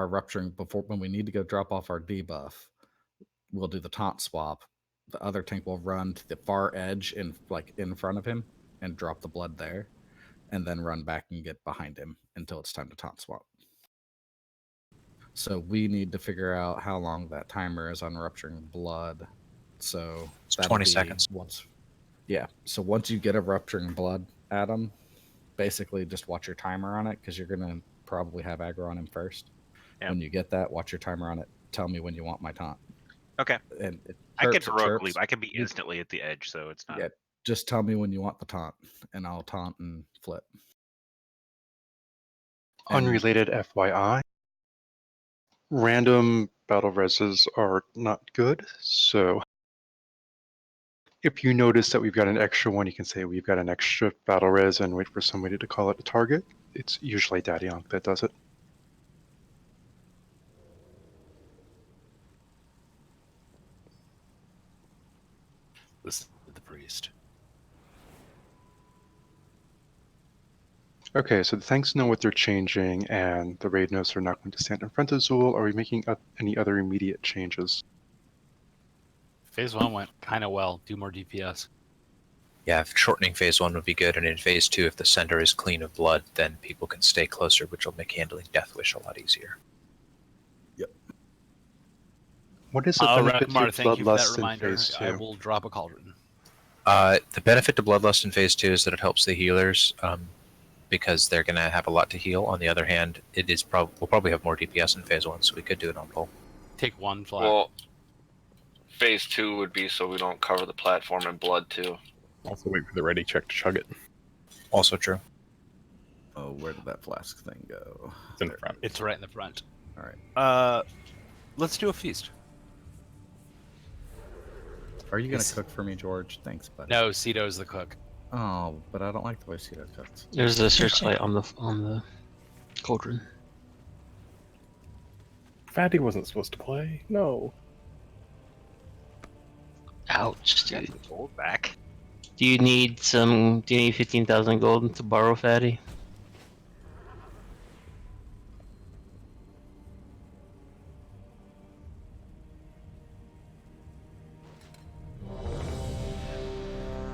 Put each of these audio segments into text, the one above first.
our rupturing before when we need to go drop off our debuff, we'll do the taunt swap. The other tank will run to the far edge in front of him and drop the blood there, and then run back and get behind him until it's time to taunt swap. So we need to figure out how long that timer is on rupturing blood. So it's 20 seconds. So once you get a rupturing blood, Adam, basically just watch your timer on it because you're gonna probably have aggro on him first. Yep. When you get that, watch your timer on it. Tell me when you want my taunt. Okay. And I can heroic leap. I can be instantly at the edge, so it's not. Yeah, just tell me when you want the taunt, and I'll taunt and flip. Unrelated FYI, random battle reses are not good, so if you notice that we've got an extra one, you can say we've got an extra battle res and wait for somebody to call it a target. It's usually Daddy Onk that does it. Listen to the priest. Okay, so the tanks know what they're changing, and the raid knows they're not going to stand in front of Zool. Are we making any other immediate changes? Phase 1 went kind of well. Do more DPS. Yeah, shortening phase 1 would be good, and in phase 2, if the center is clean of blood, then people can stay closer, which will make handling Death Wish a lot easier. Yep. What is the benefit to thank you for that Bloodlust in reminder. phase 2? I will drop a cauldron. The benefit to Bloodlust in phase 2 is that it helps the healers, because they're going to have a lot to heal. On the other hand, we'll probably have more DPS in phase 1, so we could do it on pull. Take one flat. Well, phase 2 would be so we don't cover the platform in blood too. Also wait for the ready check to chug it. Also true. Oh, where did that flask thing go? It's in the front. It's right in the front. All right. Let's do a feast. Are you gonna cook for me, George? Thanks, buddy. No, Cito's the cook. Oh, but I don't like the way Cito cooks. There's a searchlight on the cauldron. Fatty wasn't supposed to play. No. Ouch, dude. Gold back. Do you need 15,000 gold to borrow, Fatty?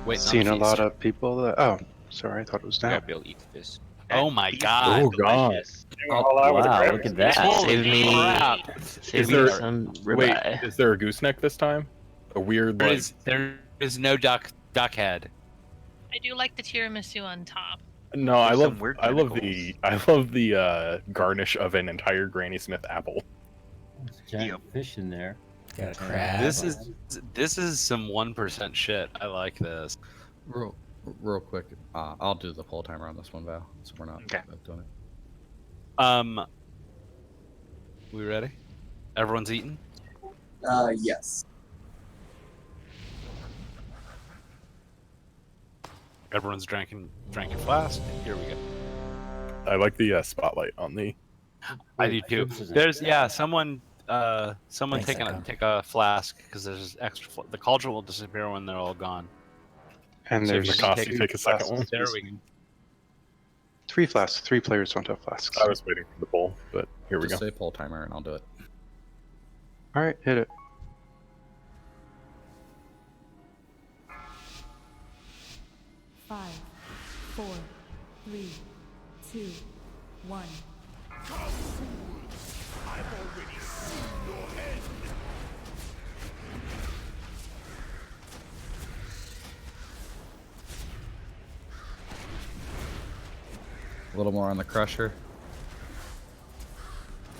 Wait, seen a lot of people that. Oh, sorry, I thought it was down. I'll be able to eat this. Oh my god! Oh god! Oh, wow, look at that! Save me some ribeye. Wait, is there a gooseneck this time? A weird there is no duck head. I do like the tiramisu on top. No, I love the garnish of an entire Granny Smith apple. Giant fish in there. Got a crab. This is some 1% shit. I like this. Real quick, I'll do the pull timer on this one, Val, so we're not doing it. We ready? Everyone's eating? Yes. Everyone's drinking flask. Here we go. I like the spotlight on the. I do too. There's someone take a flask because there's extra. The cauldron will disappear when they're all gone. And So there's if you take a second one. There we go. 3 flasks. 3 players don't have flasks. I was waiting for the pull, but here we go. Just say pull timer and I'll do it. All right, hit it. Five, 4, 3, 2, 1. I've already seen your head. A little more on the crusher.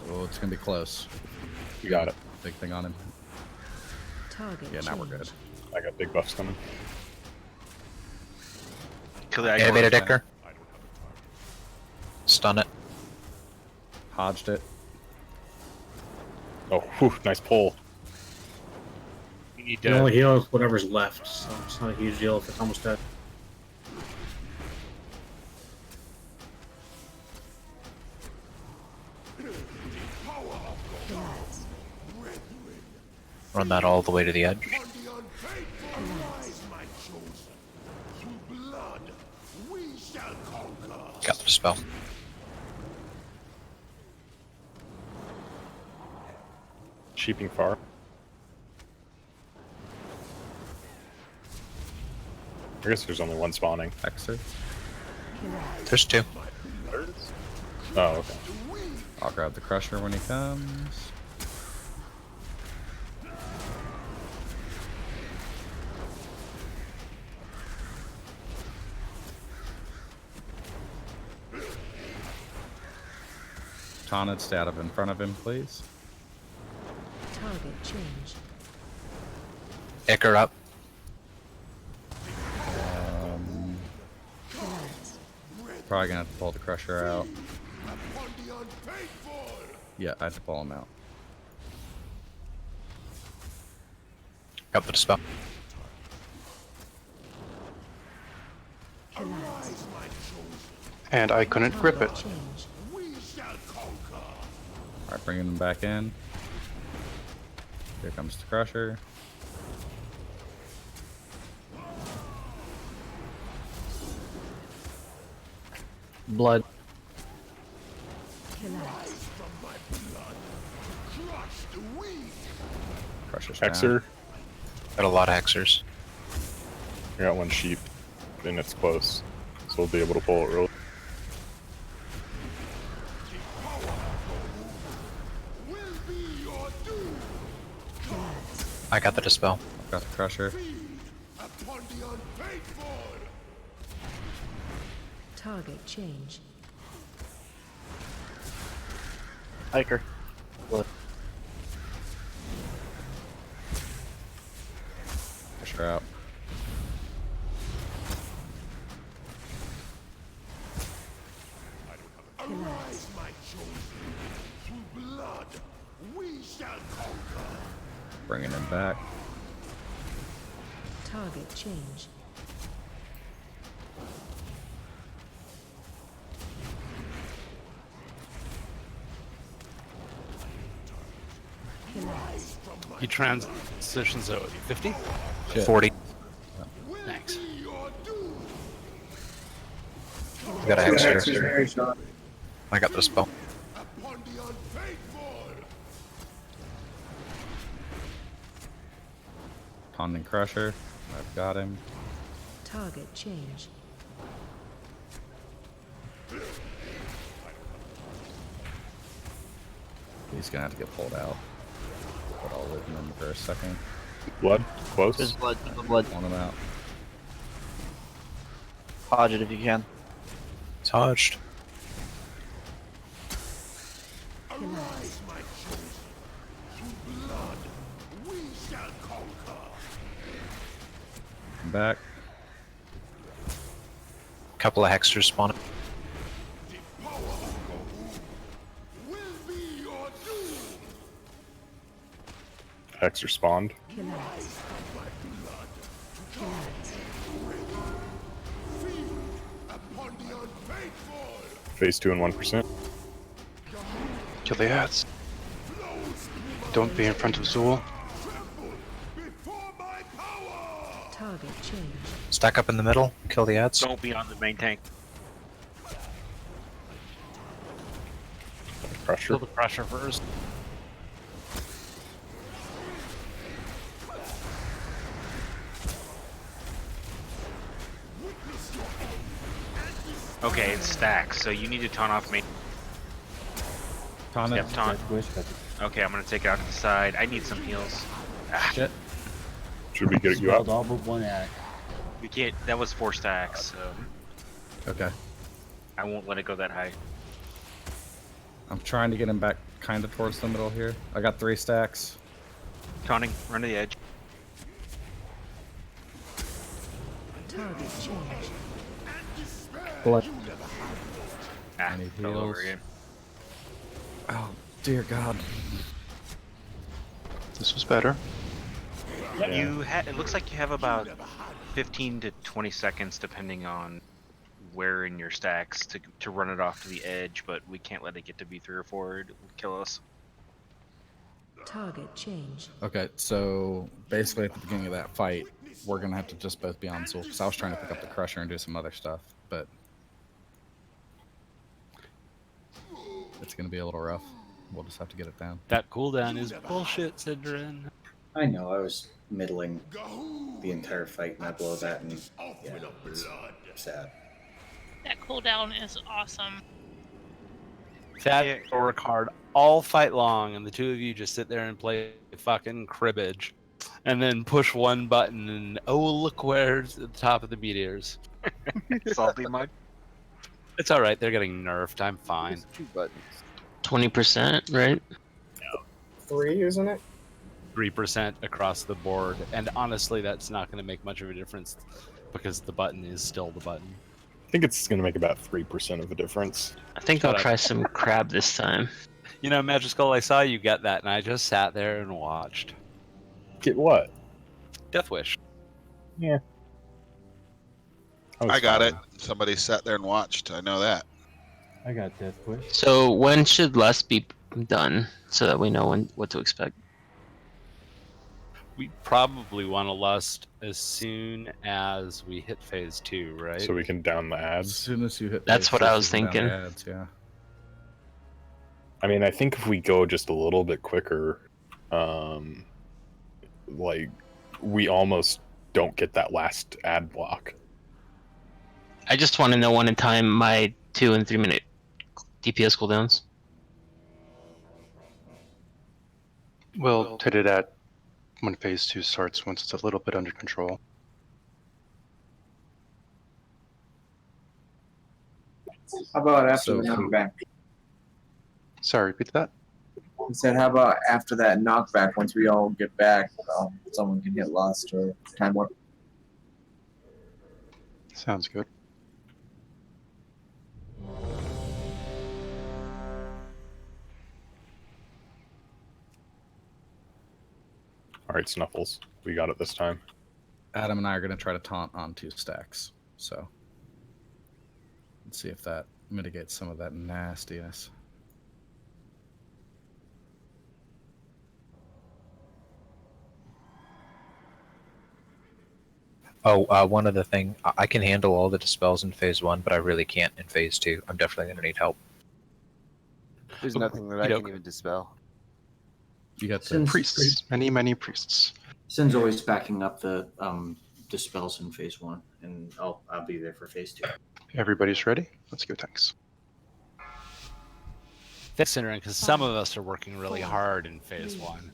Oh, it's gonna be close. You got it. Big thing on him. Target Yeah, now we're good. I got big buffs coming. Kill the Animated Ichor. Stun it. Hodged it. Oh, whew, nice pull. You can only heal whatever's left, so it's not a huge deal if it's almost dead. Run that all the way to the edge. Got the spell. Sheeping far. I guess there's only one spawning. Hexer. There's two. Oh, okay. I'll grab the crusher when he comes. Taunted, stay out of in front of him, please. Target change. Icker up. Probably gonna have to pull the crusher out. Yeah, I have to pull him out. Got the dispel. And I couldn't grip it. Alright, bringing them back in. Here comes the crusher. Blood. Crusher's down. Hexer. Got a lot of hexers. I got one sheep, and it's close, so we'll be able to pull it real. I got the dispel. I've got the crusher. Target change. Hiker. Blood. Crusher out. Arise, my chosen. Through blood, we shall conquer. Bringing him back. Target change. He transitions at 50? Shit. 40. Thanks. Got a hexer. I got the dispel. Upon the unfaithful. Taunting crusher. I've got him. Target change. He's gonna have to get pulled out. But I'll leave him in for a second. Blood. Close. There's blood. Blood. Want him out. Hodge it if you can. Touched. Arise, my chosen. Through blood, we shall conquer. I'm back. Couple of hexers spawning. The power of will be your doom. Hexer spawned. Killers. Upon the unfaithful. Phase 2 and 1%. Kill the ads. Don't be in front of Zool. Before my power. Target change. Stack up in the middle. Kill the ads. Don't be on the main tank. Crusher. Kill the crusher first. Okay, it's stacks, so you need to taunt off main. Taunt it. Yep, taunt. Okay, I'm gonna take it out to the side. I need some heals. Ah, Shit. Should we get you up? All but one act. we can't. That was 4 stacks, so Okay. I won't let it go that high. I'm trying to get him back kind of towards the middle here. I got 3 stacks. Taunting, run to the edge. Target change. Blood. Ah, I need fell over heals. again. Oh, dear God. This was better. It looks like you have about 15 to 20 seconds, depending on where in your stacks, to run it off to the edge, but we can't let it get to be 3 or 4. It will kill us. Target change. Okay, so basically at the beginning of that fight, we're gonna have to just both be on Zool, because I was trying to pick up the crusher and do some other stuff, but it's gonna be a little rough. We'll just have to get it down. That cooldown is bullshit, Sidran. I know, I was middling the entire fight and I blow that and yeah, it's sad. That cooldown is awesome. Thad will work hard all fight long, and the two of you just sit there and play fucking cribbage, and then push one button, and oh look where's at the top of the meteors. Salty mud. It's all right. They're getting nerfed. I'm fine. There's 2 buttons. 20%, right? 3, isn't it? 3% across the board, and honestly, that's not going to make much of a difference because the button is still the button. I think it's going to make about 3% of a difference. I think I'll try some crab this time. You know, Magic Skull, I saw you get that, and I just sat there and watched. Get what? Death Wish. Yeah. I got it. Somebody sat there and watched. I know that. I got Death Wish. So when should Lust be done so that we know what to expect? We probably want to Lust as soon as we hit phase 2, right? So we can down the As ads. soon as you hit. That's phase what 2, I was you can down the thinking. Ads, yeah. I mean, I think if we go just a little bit quicker, like, we almost don't get that last ad block. I just want to know when in time my 2 and 3 minute DPS cooldowns. We'll hit it at when phase 2 starts, once it's a little bit under control. How about after So- the knockback? Sorry, repeat that. He said, how about after that knockback, once we all get back, someone can hit Lust or Time Warp? Sounds good. All right, Snuffles. We got it this time. Adam and I are going to try to taunt on 2 stacks. So let's see if that mitigates some of that nastiness. Oh, one other thing. I can handle all the dispels in phase 1, but I really can't in phase 2. I'm definitely going to need help. There's nothing that I can even dispel. You got the Since- Priests. Many priests. Sin's always backing up the dispels in phase 1, and I'll be there for phase 2. Everybody's ready? Let's go tanks. That's interesting because some of us are working really hard in phase 1.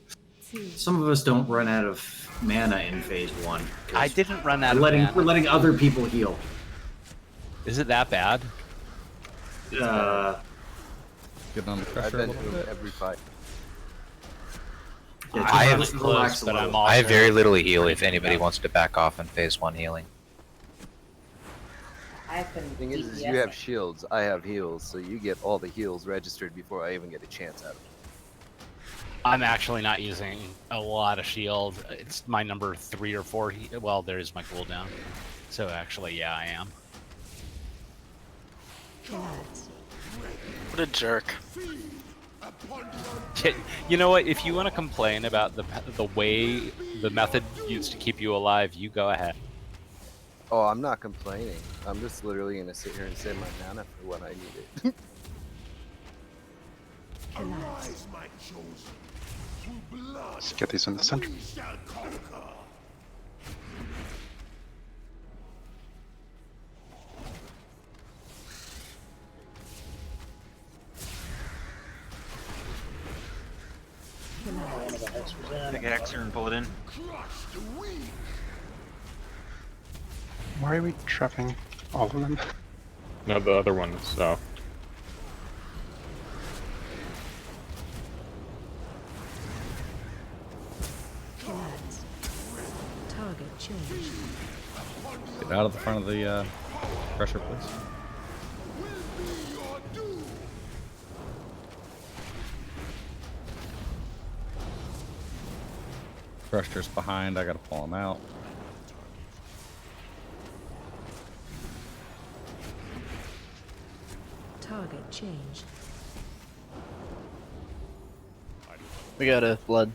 Some of us don't run out of mana in phase 1. I didn't run out We're of mana. letting other people heal. Is it that bad? Getting on the I've pressure a been little through bit. every fight. Yeah, I have just relax a but little. I'm all I have very little heal if anybody wants to back off in phase 1 healing. The thing is you have shields, I have heals, so you get all the heals registered before I even get a chance at them. I'm actually not using a lot of shield. It's my number 3 or 4. Well, there's my cooldown. So actually, yeah, I am. What a jerk. You know what? If you want to complain about the way the method used to keep you alive, you go ahead. Oh, I'm not complaining. I'm just literally gonna sit here and save my mana for when I need it. Arise, my chosen. Through blood, Let's get these in the center. we shall conquer. Take an Xer and pull it in. Crush the weak. Why are we trapping all of them? No, the other one, so. Target change. Get out of the front of the pressure, please. Thruster's behind. I gotta pull him out. Target change. We got a blood.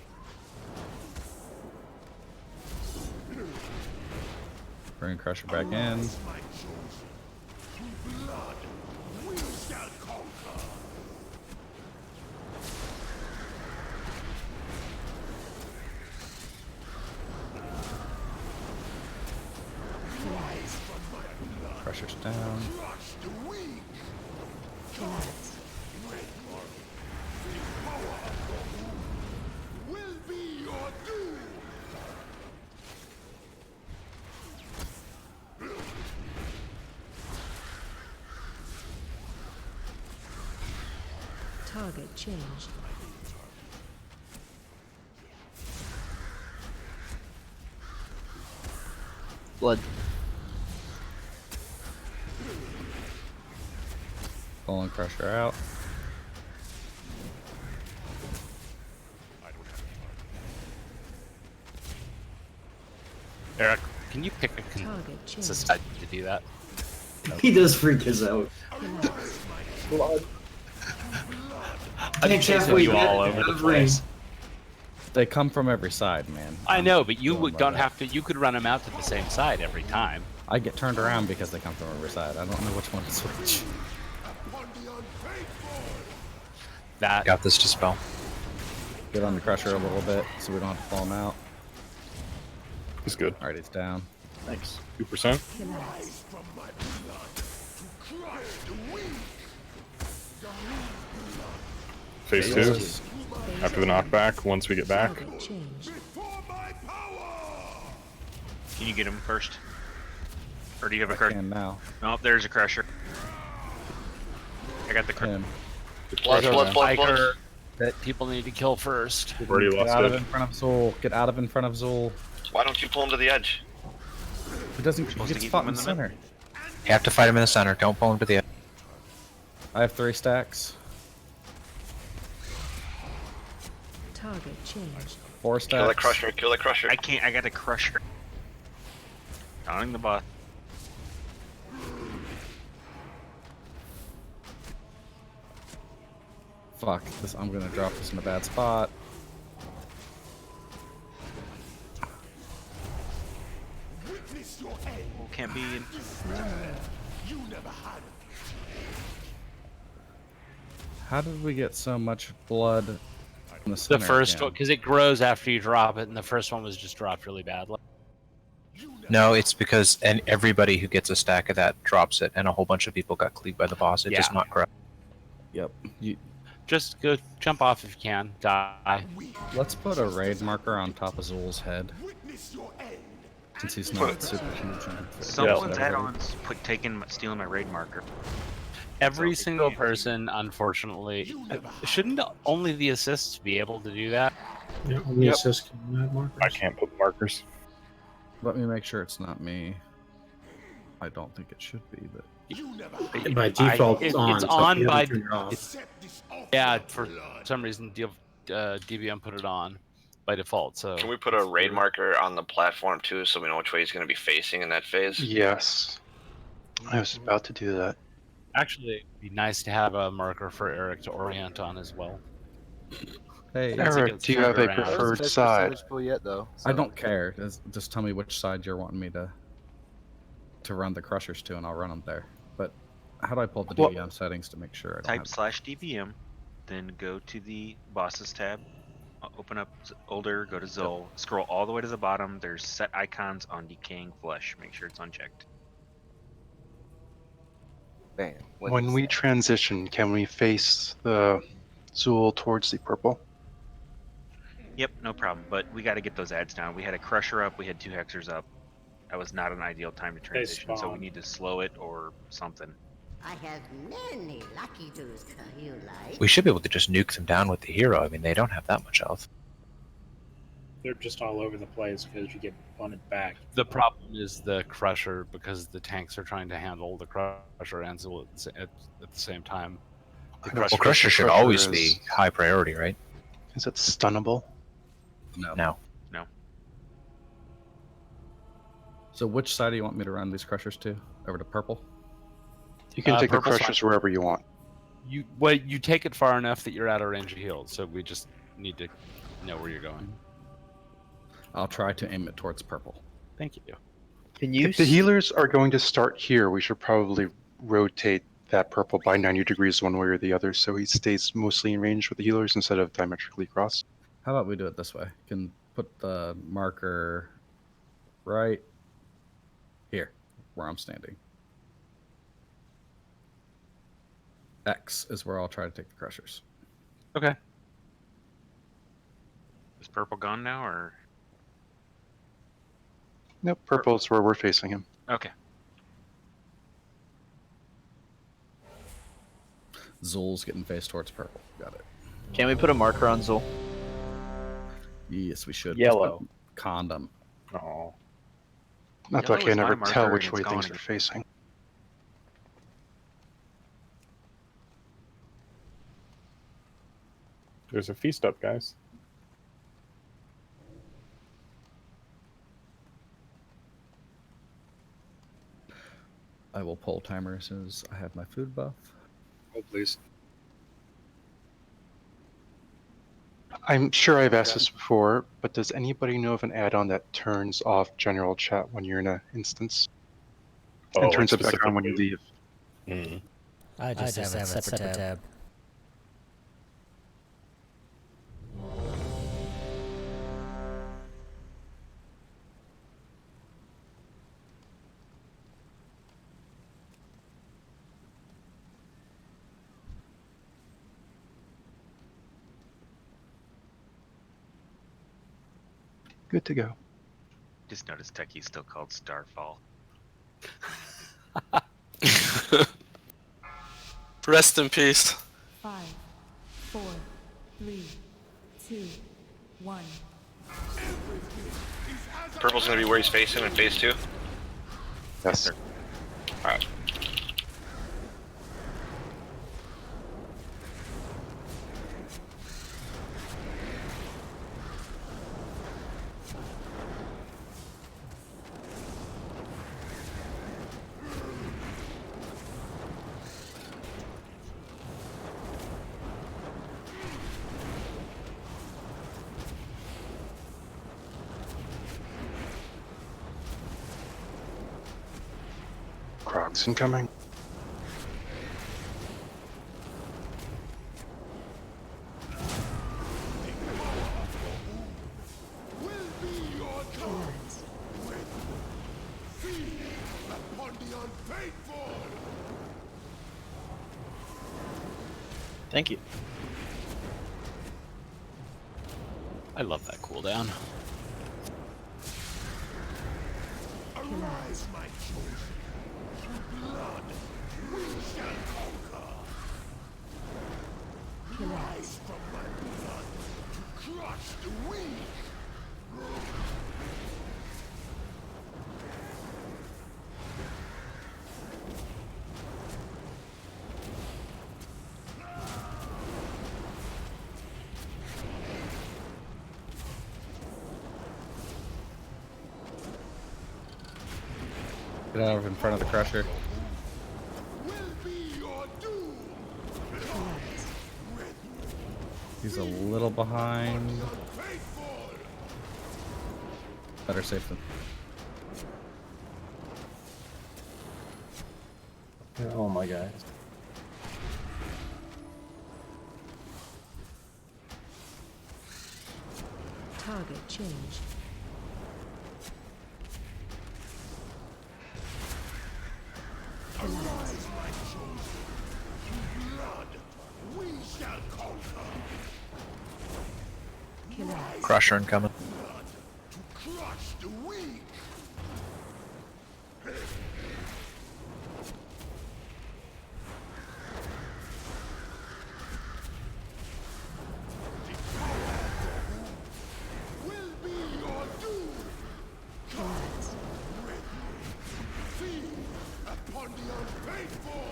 Bring Crusher back in. My chosen. Through blood, we shall conquer. down. Collapse. Will be your doom. Target changed. Blood. Pulling pressure out. Eric, can you pick a Target changed. consistent to do that? He does freak us out. Collapse. I'm Can't chasing halfway you get all over the out of range. place. They come from every side, man. I know, but you Doing my don't best. have to. You could run them out to the same side every time. I get turned around because they come from every side. I don't know which one to switch. That Got this dispel. Get on the crusher a little bit so we don't have to fall him out. He's good. Alright, he's down. Thanks. 2%. Collapse. Phase 2. After the knockback, once we get back. Target changed. Can you get him first? Or do you have a I crusher? can now. Nope, there's a crusher. I got the crusher. Him. Blood, blood, blood, blood. Tiger that people need to kill first. We've already Get lost out of it. in front of Zul. Get out of in front of Zul. Why don't you pull him to the edge? He doesn't. He supposed to gets keep fought him in in the the center. You have to fight him in the center. Don't pull him to the edge. I have 3 stacks. Target changed. 4 stacks. Kill the crusher, kill the crusher. I can't. I got a crusher. Downing the boss. Fuck. This. I'm gonna drop this in a bad spot. Witness your end. Oh, can't be. You never had it. How did we get so much blood in the The center? first again? one, because it grows after you drop it, and the first one was just dropped really badly. No, it's because everybody who gets a stack of that drops it, and a whole bunch of people got cleaved by the boss. It does Yeah. not grow. Yep. You, Just go jump off if you can. Die. let's put a raid marker on top of Zul's head. Witness your end. Since he's not super huge. Someone's add-ons stealing my raid marker. Every single person, unfortunately, shouldn't only the assists be able to do that? Yeah, only assist can add markers. I can't put markers. Let me make sure it's not me. I don't think it should be, but You never had it. By default, it's on. It's so on if you by. haven't turned it off. Accept this offer Yeah, of for blood. some reason, DBM put it on by default. So Can we put a raid marker on the platform too, so we know which way he's going to be facing in that phase? Yes. I was about to do that. actually, it'd be nice to have a marker for Eric to orient on as well. hey, It's Eric, against do you have a turnaround. preferred Best side? percentage pool yet, though. I so- don't care. Just tell me which side you're wanting me to run the crushers to, and I'll run them there. But how do I pull the Well- DVM settings to make sure I don't Type have... /DBM, then go to the bosses tab. Open up Uldir, go to Zol, scroll all the way to the bottom. There's set icons on decaying flesh. Make sure it's unchecked. Bam. What When is we that? transition, can we face the Zool towards the purple? Yep, no problem. But we got to get those ads down. We had a crusher up. We had 2 hexers up. That was not an ideal time to transition, so we spawned. need to slow it or something. I have many lucky tools you like. We should be able to just nuke them down with the hero. I mean, they don't have that much health. They're just all over the place because you get punted back. The problem is the crusher because the tanks are trying to handle the crusher and Zul at the same time. Well, crusher should always be high priority, right? Is it stunnable? No. No. No. So which side do you want me to run these crushers to? Over to purple? You can take the purple's crushers fine. wherever you want. You take it far enough that you're out of range of heals, so we just need to know where you're going. I'll try to aim it towards purple. Thank you. Can you? If the healers are going to start here, we should probably rotate that purple by 90 degrees one way or the other so he stays mostly in range with the healers instead of diametrically across. How about we do it this way? Can put the marker right here, where I'm standing. X is where I'll try to take the crushers. Okay. Is purple gone now, or? Nope, purple's where we're facing him. Okay. Zul's getting faced towards purple. Got it. Can we put a marker on Zul? Yes, we should. Yellow. Condom. Oh. Not Yellow like I is my never marker tell and which it's way gone things again. are facing. There's a feast up, guys. I will pull timer as soon as I have my food buff. Oh, please. I'm sure I've asked this before, but does anybody know of an add-on that turns off general chat when you're in an instance? And turns it back on when you leave? Mm. I just have a separate tab. Good to go. Just noticed Techie's still called Starfall. Rest in peace. 5, 4, 3, 2, 1. Purple's gonna be where he's facing in phase 2. Yes. Alright. Crocs incoming. Thank you. I love that cooldown. Arise, my chosen. Through blood, we shall conquer. Rise from my blood to crush the weak. Get out of in front of the crusher. He's a little behind. Better safe than. Oh my guys. Target changed. Arise, my chosen. Through blood, we shall conquer. Crusher incoming. To crush the weak. Will be your doom. Cast with me. Feed upon the unfaithful.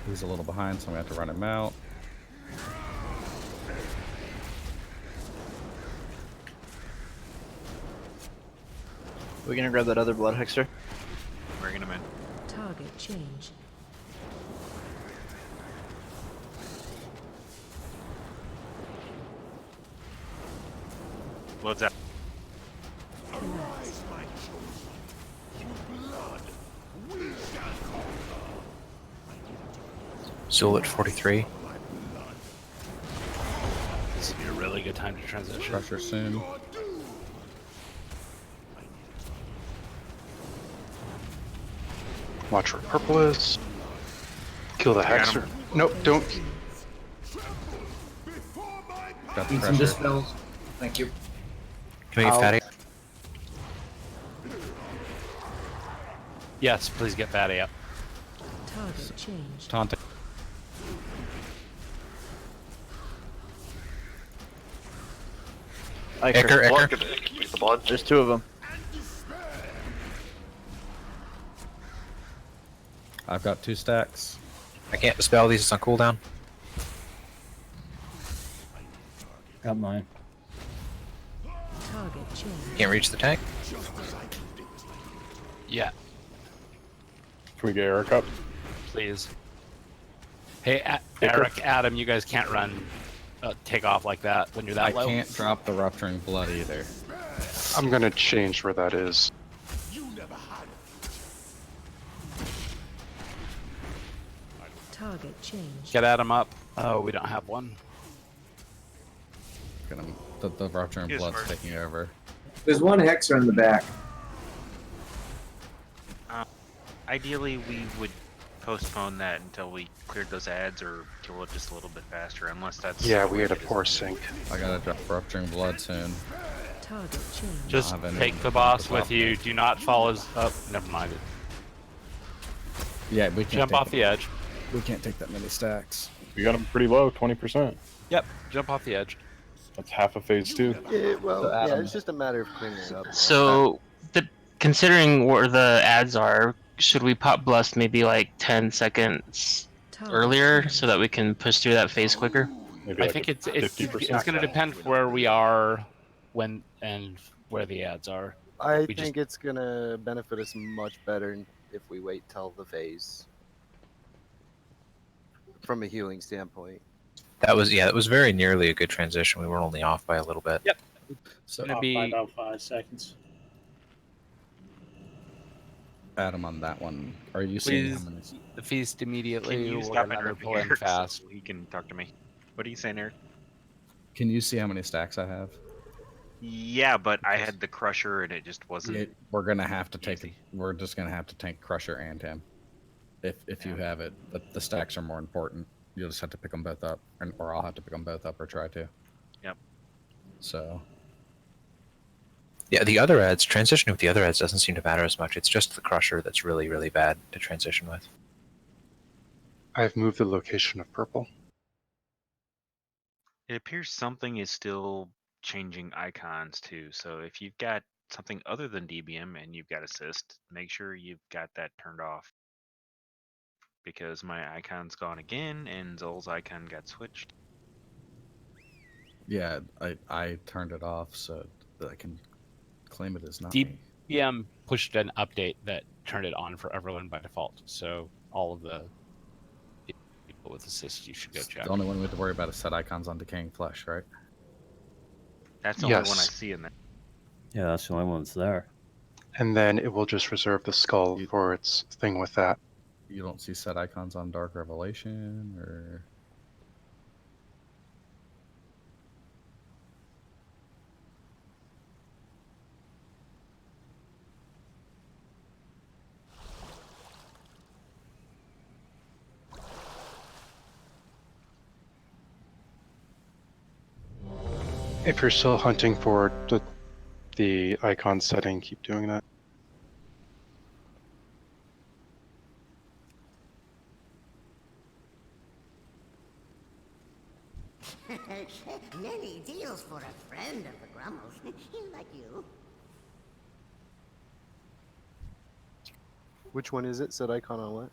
He's a little behind, so I'm gonna have to run him out. We're gonna grab that other blood hexer. Bringing him in. Target changed. Loads out. Arise, my chosen. Through blood, we shall conquer. Zul at 43. This would be a really good time to transition. Crusher soon. Watch where purple is. Kill the Got hexer. him. Nope, don't. Got the Need some pressure. dispels. Thank you. Can we get Fatty? Yes, please get Fatty up. Target changed. Taunting. Iker. Get the blood. There's two of them. I've got 2 stacks. I can't dispel these, it's on cooldown. Got mine. Target changed. Can't reach the tank. Yeah, Can we get Eric up? please. Hey, Eric, Adam, you guys can't run, take off like that when you're that I low. can't drop the rupturing blood either. I'm gonna change where that is. Target changed. Get Adam up. Oh, we don't have one. The rupturing Yes, blood's Mark. taking over. There's one hexer in the back. Ideally, we would postpone that until we cleared those ads or kill it just a little bit faster, unless that's... Yeah, we had a poor sync. I gotta drop rupturing blood soon. Target changed. Just have any take the boss to with top you. it. Do not fall as up. Never mind. Yeah, we can't Jump take off the edge. We can't take that many stacks. We got him pretty low, 20%. Yep, jump off the edge. That's half of phase 2. Yeah, well, So, yeah, Adam- it's just a matter of cleaning it up. So, considering where the ads are, should we pop Blust maybe like 10 seconds earlier so that we can push through that phase quicker? Maybe I like think a it's 50%. going to depend where we are, when and where the ads are. I We think it's gonna benefit us much better if we wait till the phase. From a healing standpoint. That was very nearly a good transition. We were only off by a little bit. Yep. So Gonna Off be by about 5 seconds. Adam on that one. Are you seeing how please many? the feast immediately. Can you We're stop gonna interrupting pull in Eric so fast. he can talk to me? What are you saying, Eric? Can you see how many stacks I have? Yeah, but I had the crusher and it just wasn't... We're gonna have to take. We're just gonna have to tank Crusher and him. If you have it, the stacks are more important. You'll just have to pick them both up, or I'll have to pick them both up or try to. Yep. So Yeah, the other ads, transitioning with the other ads doesn't seem to matter as much. It's just the Crusher that's really, really bad to transition with. I've moved the location of purple. It appears something is still changing icons too. So if you've got something other than DBM and you've got assist, make sure you've got that turned off. Because my icon's gone again and Zol's icon got switched. yeah, I turned it off so that I can claim it as not me. DBM pushed an update that turned it on for everyone by default. So all of the people with assist, you should go check. The only one we have to worry about is set icons on decaying flesh, right? That's the only one I Yes. see in there. Yeah, that's the only one that's there. And then it will just reserve the skull for its thing with that. You don't see set icons on Dark Revelation or If you're still hunting for the icon setting, keep doing that. Many deals for a friend of the Grummels. Like you. Which one is it? Set icon on what?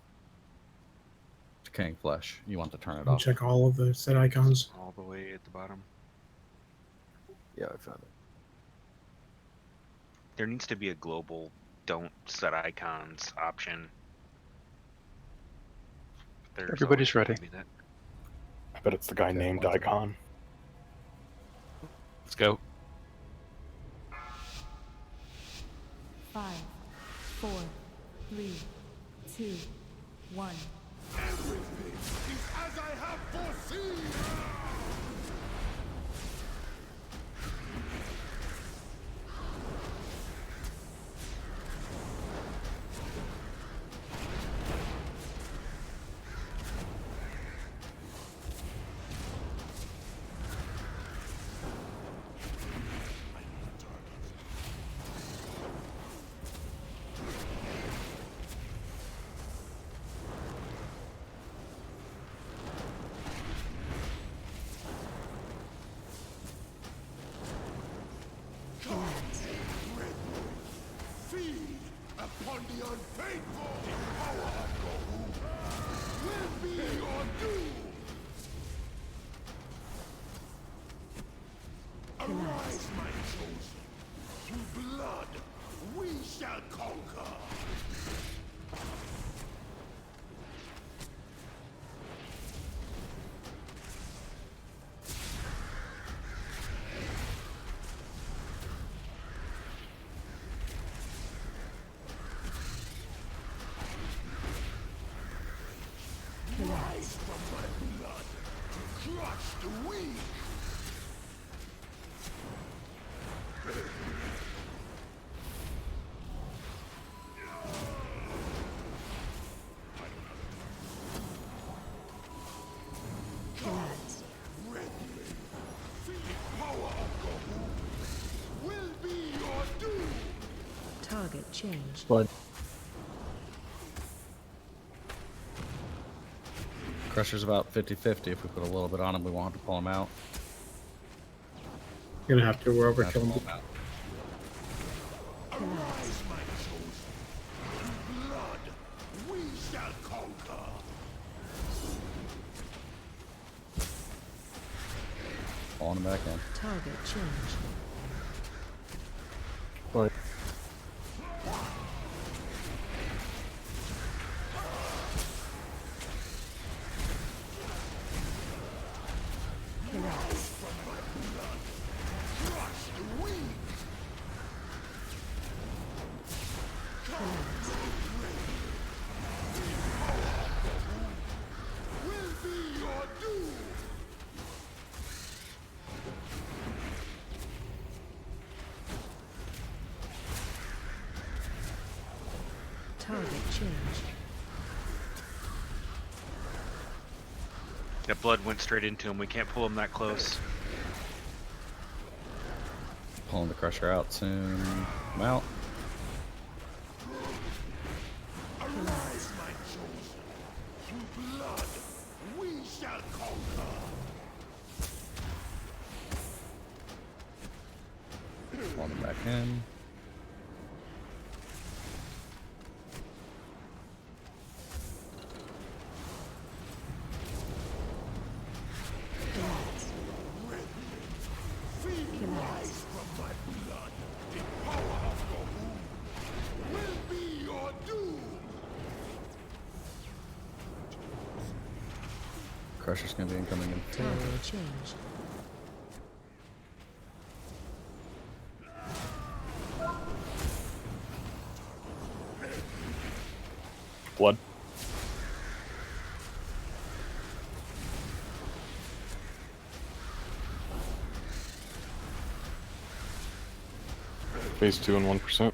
decaying flesh. You want to turn it I'll off. check all of the set icons. All the way at the bottom. Yeah, I found it. There needs to be a global don't set icons option. There's Everybody's always ready. gonna be that. I bet it's the guy named Icon. Let's go. 5, 4, 3, 2, 1. Everything is as I have foreseen! shall conquer. Rise from my blood to crush the weak. Collapse. Power of Gohu will be your doom. Target changed. Blood. Crusher's about 50-50. If we put a little bit on him, we won't have to pull him out. You're gonna have to. We're Have to overkilling pull him. him out. Arise, my chosen. In blood, we shall conquer. Pulling him back in. Target changed. Blood. Collapse. Crush the weak. Collapse. Will be your doom. Target changed. That blood went straight into him. We can't pull him that close. Pulling the Crusher out soon. I'm out. Arise, my chosen. Through blood, we shall conquer. Pulling him back in. Collapse. Collapse. From my blood, the power of Gohu will be your doom. Crusher's gonna be incoming in. Target changed. Blood. Phase 2 and 1%.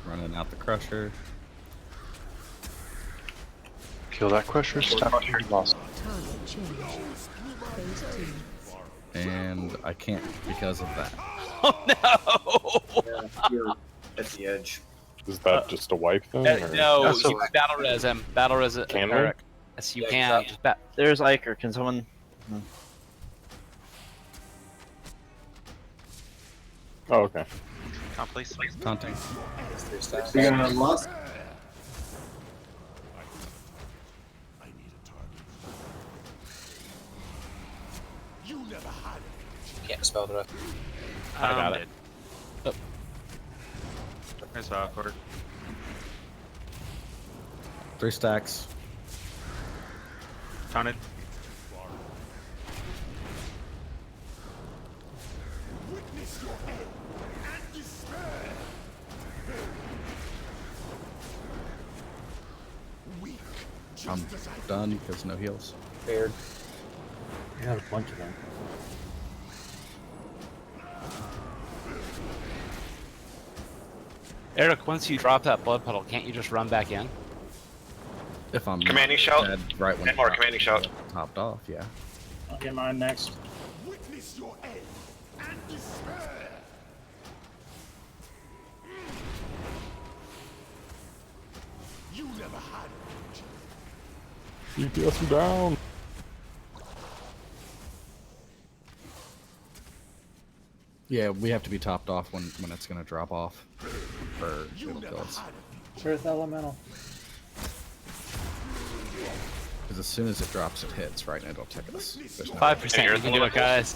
Running out the Crusher. Kill that Crusher, stop your loss. Target changed. Phase 2. And I can't because of that. Oh no! Yeah, you're at the edge. Is that just a wipe then? Or? No, That's you a- battle res him. Battle res it. Can we? Eric. Yes, you can. Just There's Iker. Can someone? Oh, okay. Count, please. Taunting. You're gonna lost. I need a target. You never had it. Can't spell the rest. I got it. That's awkward. 3 stacks. Taunted. Witness your end and despair. Weak, I'm just as I done because no heals. Paired. I got a bunch of them. Eric, once you drop that blood puddle, can't you just run back in? If I'm Commanding shout. dead right when And more it commanding shout. topped off, yeah. I'll get mine next. witness your end and despair. You never had it. DPS him down. Yeah, we have to be topped off when it's gonna drop off. Or it'll kill us. Earth Elemental. Because as soon as it drops, it hits, right? And it'll tick us. There's no 5%. You can do it, guys.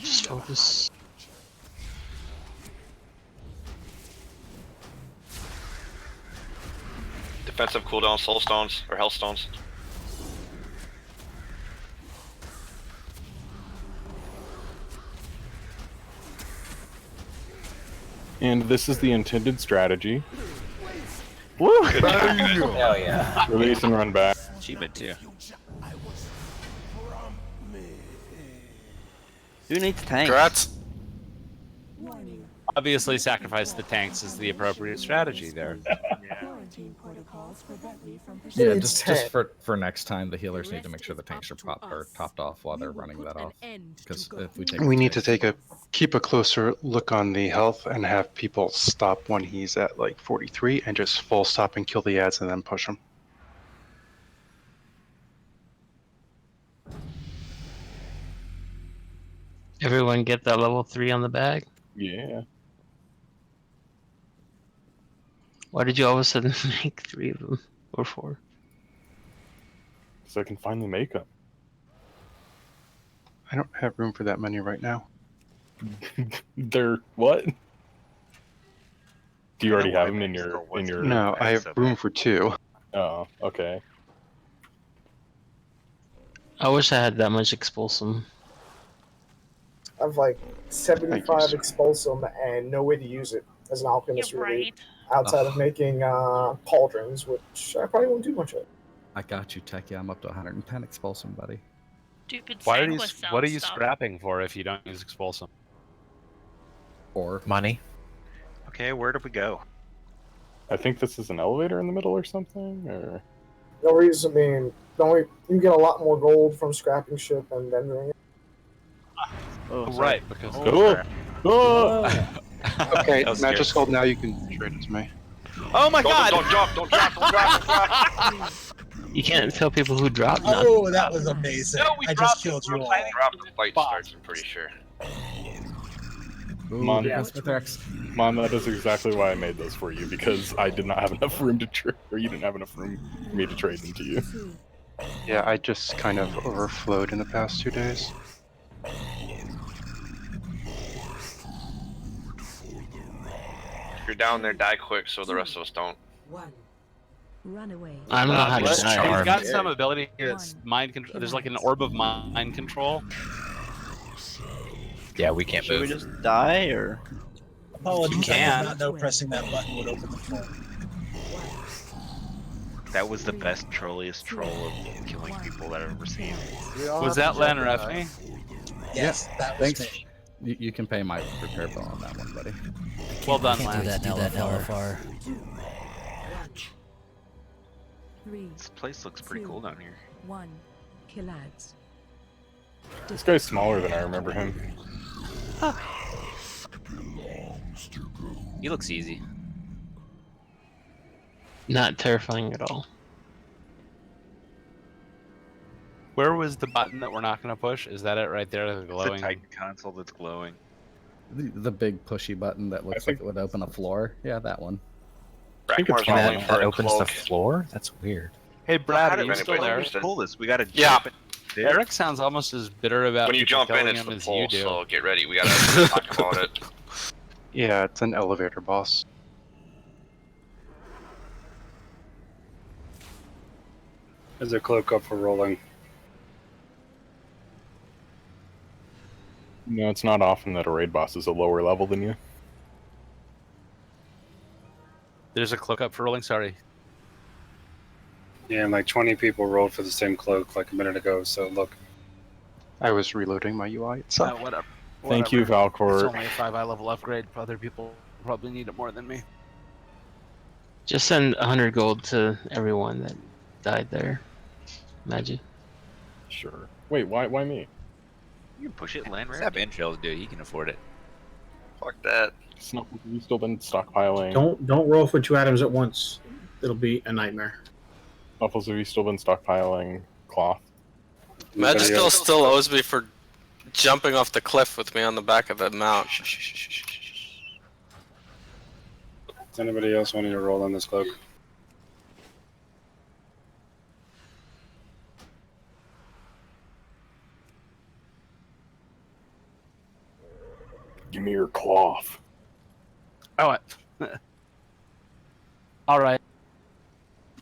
Just focus. Defensive cooldown, soul stones or health stones. And this is the intended strategy. Woo! Hell yeah. Release and run back. Achievement too. Who needs tanks? Congrats. Obviously, sacrifice the tanks is the appropriate strategy there. Yeah, just for next time, the healers need to make sure the tanks are topped off while they're running that off. Because if we take We need to keep a closer look on the health and have people stop when he's at like 43 and just full stop and kill the ads and then push him. Everyone get that level 3 on the bag? Yeah. Why did you all of a sudden make 3 of them? Or 4? So I can finally make them. I don't have room for that many right now. They're what? Do you already have them in your No, I have room for 2. Oh, okay. I wish I had that much expulsum. I have like Thank you, 75 sir. expulsum and no way to use it as an alchemist, You're really. right. Outside of making cauldrons, which I probably won't do much of. I got you, Techie. I'm up to 110 expulsum, buddy. Stupid What are you Sanguis stuff. scrapping for if you don't use expulsum? Or money. Okay, where do we go? I think this is an elevator in the middle or something, or No reason being, you get a lot more gold from scrapping shit than doing it. Oh, right, because Okay, That was match scary. is called now. You can trade it to me. Oh my god! Don't drop, don't drop, don't drop, don't drop. You can't tell people who dropped nothing. Oh, that was amazing. I just killed you all. Drop the fight starts, I'm pretty sure. Mon, Smithrex. Mon, that is exactly why I made those for you, because I did not have enough room to trade, or you didn't have enough room for me to trade them to you. Yeah, I just kind of overflowed in the past 2 days. If you're down there, die quick so the rest of us don't. Run away. I don't know how to He's die. got some ability here that's mind control. There's like an orb of mind control. Yeah, we can't Should we move. just die, or? Apologies, You can. I did not know pressing that button would open the floor. That was the best, trolliest troll of killing people that I've ever seen. Was that Len or FA? Yes, that was Thanks. me. You can pay my repair bill on that one, buddy. Well done, Can't Len. do that LFR. This place looks pretty cool down here. 1. Kill ads. This guy's smaller than I remember him. He looks easy. Not terrifying at all. Where was the button that we're not going to push? Is that it right there? The It's the glowing. Titan console that's glowing. The big pushy button that looks like it would open a floor. Yeah, that one. I think it's Brackmar's rolling That, for that a opens the cloak. floor? That's weird. Hey, Brad, How are did you still anybody there? understand? Pull this. We gotta Yeah. jump it. Eric sounds almost as bitter about When you people jump in, killing it's him the as you pole, do. so get ready. We gotta talk about it. Yeah, it's an elevator boss. Is a cloak up for rolling? No, it's not often that a raid boss is a lower level than you. There's a cloak up for rolling. Sorry. Yeah, and like 20 people rolled for the same cloak like a minute ago, so look. I was reloading my UI itself. Whatever. Thank you, It's Valcor. only a 5 eye level upgrade. Other people probably need it more than me. Just send 100 gold to everyone that died there. Imagine. Sure. Wait, why me? You can push it, land Let's right. have Intrails do it. He can afford it. Fuck that. Snuffles, have you still been stockpiling? Don't roll for 2 items at once. It'll be a nightmare. Snuffles, have you still been stockpiling cloth? Magispell still owes me for jumping off the cliff with me on the back of the mount. Does anybody else want to roll on this cloak? Give me your cloth. Oh, all right.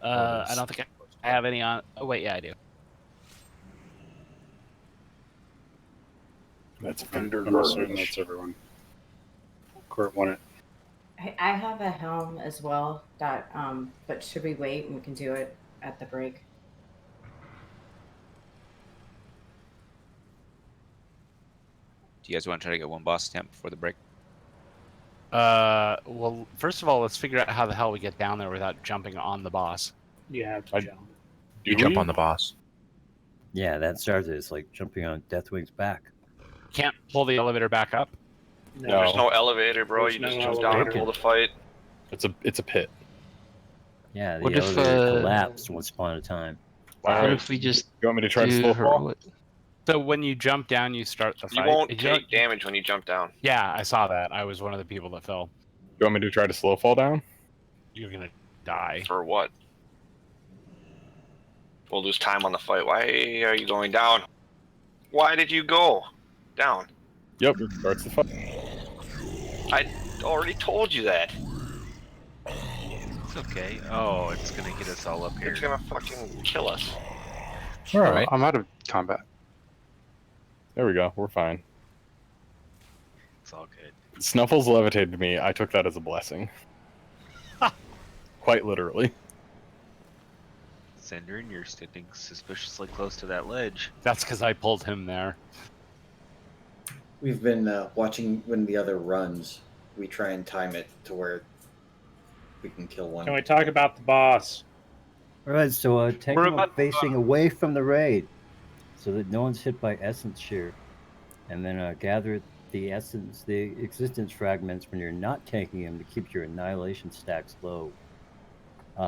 I don't think I have any on. Oh wait, yeah, I do. That's I'm vendor assuming garbage. that's everyone. Court won it. I have a helm as well. But should we wait and we can do it at the break? Do you guys want to try to get one boss stamp before the break? Well, first of all, let's figure out how the hell we get down there without jumping on the boss. You have to jump. You jump on the boss. Yeah, that starts it. It's like jumping on Deathwing's back. Can't pull the elevator back up. There's no elevator, bro. There's You no just jump down and elevator. pull the fight. It's a pit. Yeah, the What if, elevator collapsed once upon a time. What if we just You want me to try to do slow her- fall? what- So when you jump down, you start the fight. You won't If you don't- take damage when you jump down. Yeah, I saw that. I was one of the people that fell. You want me to try to slow fall down? You're gonna die. For what? We'll lose time on the fight. Why are you going down? Why did you go down? Yep, it starts the fight. I already told you that. It's okay. Oh, it's gonna get us all up here. It's gonna fucking kill us. All right. I'm out of combat. There we go. We're fine. It's all good. Snuffles levitated me. I took that as a blessing. Quite literally. Sandrin, you're standing suspiciously close to that ledge. That's because I pulled him there. We've been watching when the other runs. We try and time it to where we can kill one. Can we talk about the boss? All right, so take We're them about- facing away from the raid, so that no one's hit by essence shear, and then gather the existence fragments when you're not tanking them to keep your annihilation stacks low.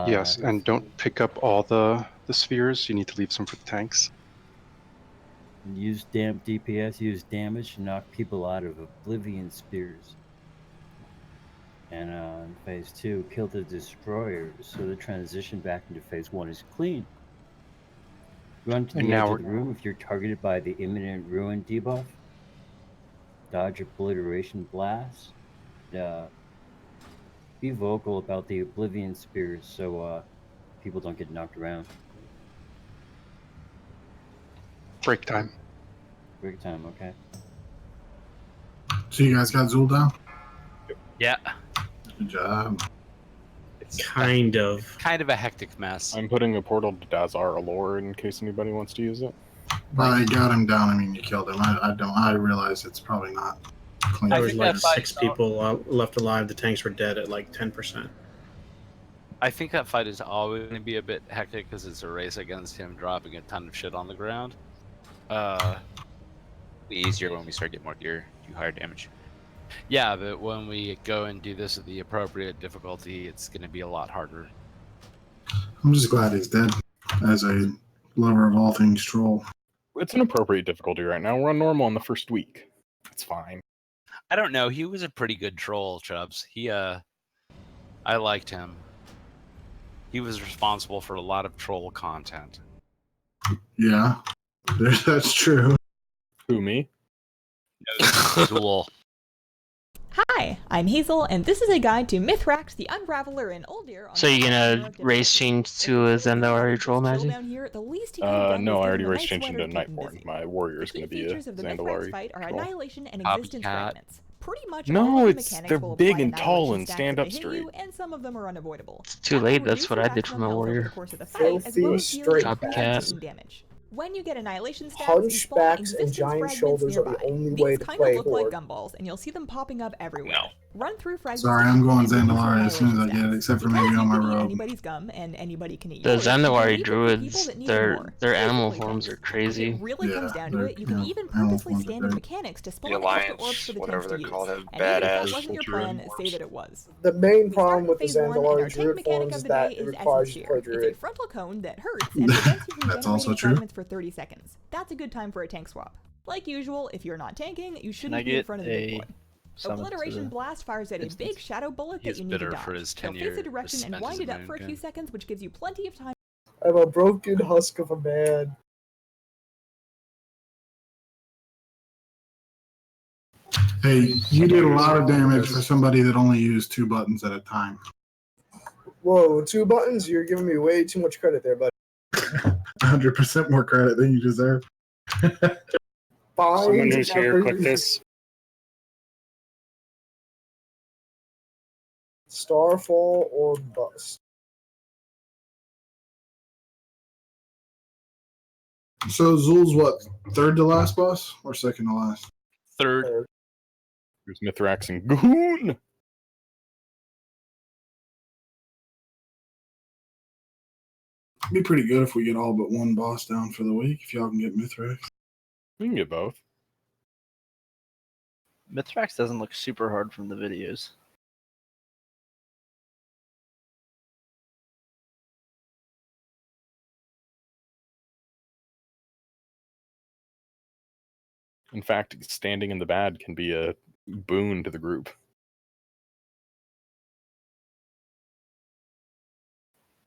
Yes, and don't pick up all the spheres. You need to leave some for the tanks. Use DPS, use damage to knock people out of Oblivion Spears. And in phase 2, kill the destroyers, so the transition back into phase 1 is clean. Run to And the now edge of we're- the room if you're targeted by the imminent ruin debuff. Dodge obliteration blast. Be vocal about the Oblivion Spears so people don't get knocked around. Break time. Break time, okay. So you guys got Zul down? Yeah. Good job. Kind of. Kind of a hectic mess. I'm putting a portal to Dazar Allure in case anybody wants to use it. I got him down. I mean, you killed him. I realize it's probably not clean. There was like 6 people left alive. The tanks were dead at like 10%. I think that fight is always going to be a bit hectic because it's a race against him dropping a ton of shit on the ground. Be easier when we start getting more gear, do higher damage. Yeah, but when we go and do this at the appropriate difficulty, it's going to be a lot harder. I'm just glad he's dead. As a lover of all things troll. It's an appropriate difficulty right now. We're on normal in the first week. It's fine. I don't know. He was a pretty good troll, Chubbs. I liked him. He was responsible for a lot of troll content. Yeah, that's true. Who, me? Cool. Hi, I'm Hazel, and this is a guide to Mithrax, the Unraveler in Uldir. So you're gonna race change to a Zendawari troll magic? Down here, the least you can get No, is I already give him a race nice changed into sweater, keep him Nightborn. busy. My warrior is The going to key be a features of the Mithrax Zandalari fight are troll. annihilation and existence fragments. Pretty much all No, of the it's mechanics they're will big apply and tall annihilation and stacks stand if up they hit straight. you, and some of them are unavoidable. It's too late. That's what I did for my warrior. Copycat. When you get annihilation stacks, Hunchbacks and giant shoulders are the only way to kind play of look like Horde. gumballs, and you'll see them popping up everywhere. Run through fragments. Sorry, I'm going Zandalari as soon as I get it, except for maybe on my road. Anybody's gum, and anybody can eat The yours. Zendawari Even druids, people that need their more. their animal forms are crazy. It really comes down to it. You can even purposely stand in mechanics to spawn extra orbs for the whatever tanks to they're use. called, have And even if that badass wasn't your plan, say that it was. The main problem with the Phase 1, and our Zandalari tank druid mechanic forms of is the that day it is requires essence you to shear. play It's a druid. frontal cone that hurts and prevents you from That's also generating true. fragments for 30 seconds. That's a good time for a tank swap. Like usual, if you're not tanking, you shouldn't be in front of the big boy. Obliteration blast fires at a big shadow bullet that He's you need to bitter dodge. for his He'll face 10-year a direction and spent wind as a it up moon for a few gun. seconds, which gives you plenty of time. I'm a broken husk of a man. Hey, you did a lot of damage for somebody that only used 2 buttons at a time. Whoa, 2 buttons? You're giving me way too much credit there, buddy. 100% more credit than you deserve. Fine. Someone who's here, click this. Starfall or bust. So Zul's what? Third to last boss or second to last? Third. There's Mithrax and Goon. It'd be pretty good if we get all but one boss down for the week. If y'all can get Mithrax. We can get both. Mithrax doesn't look super hard from the videos. In fact, standing in the bad can be a boon to the group.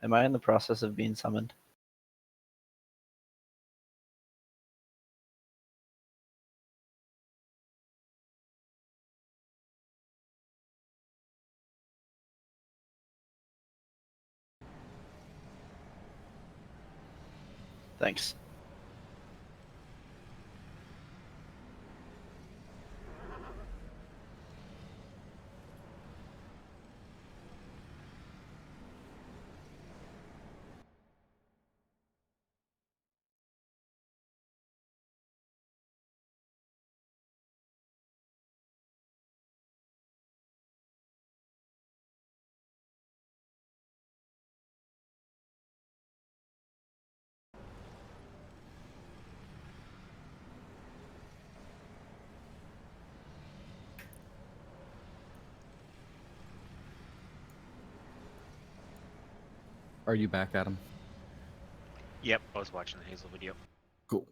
Am I in the process of being summoned? Thanks. Are you back, Adam? Yep, I was watching the Hazel video. Cool.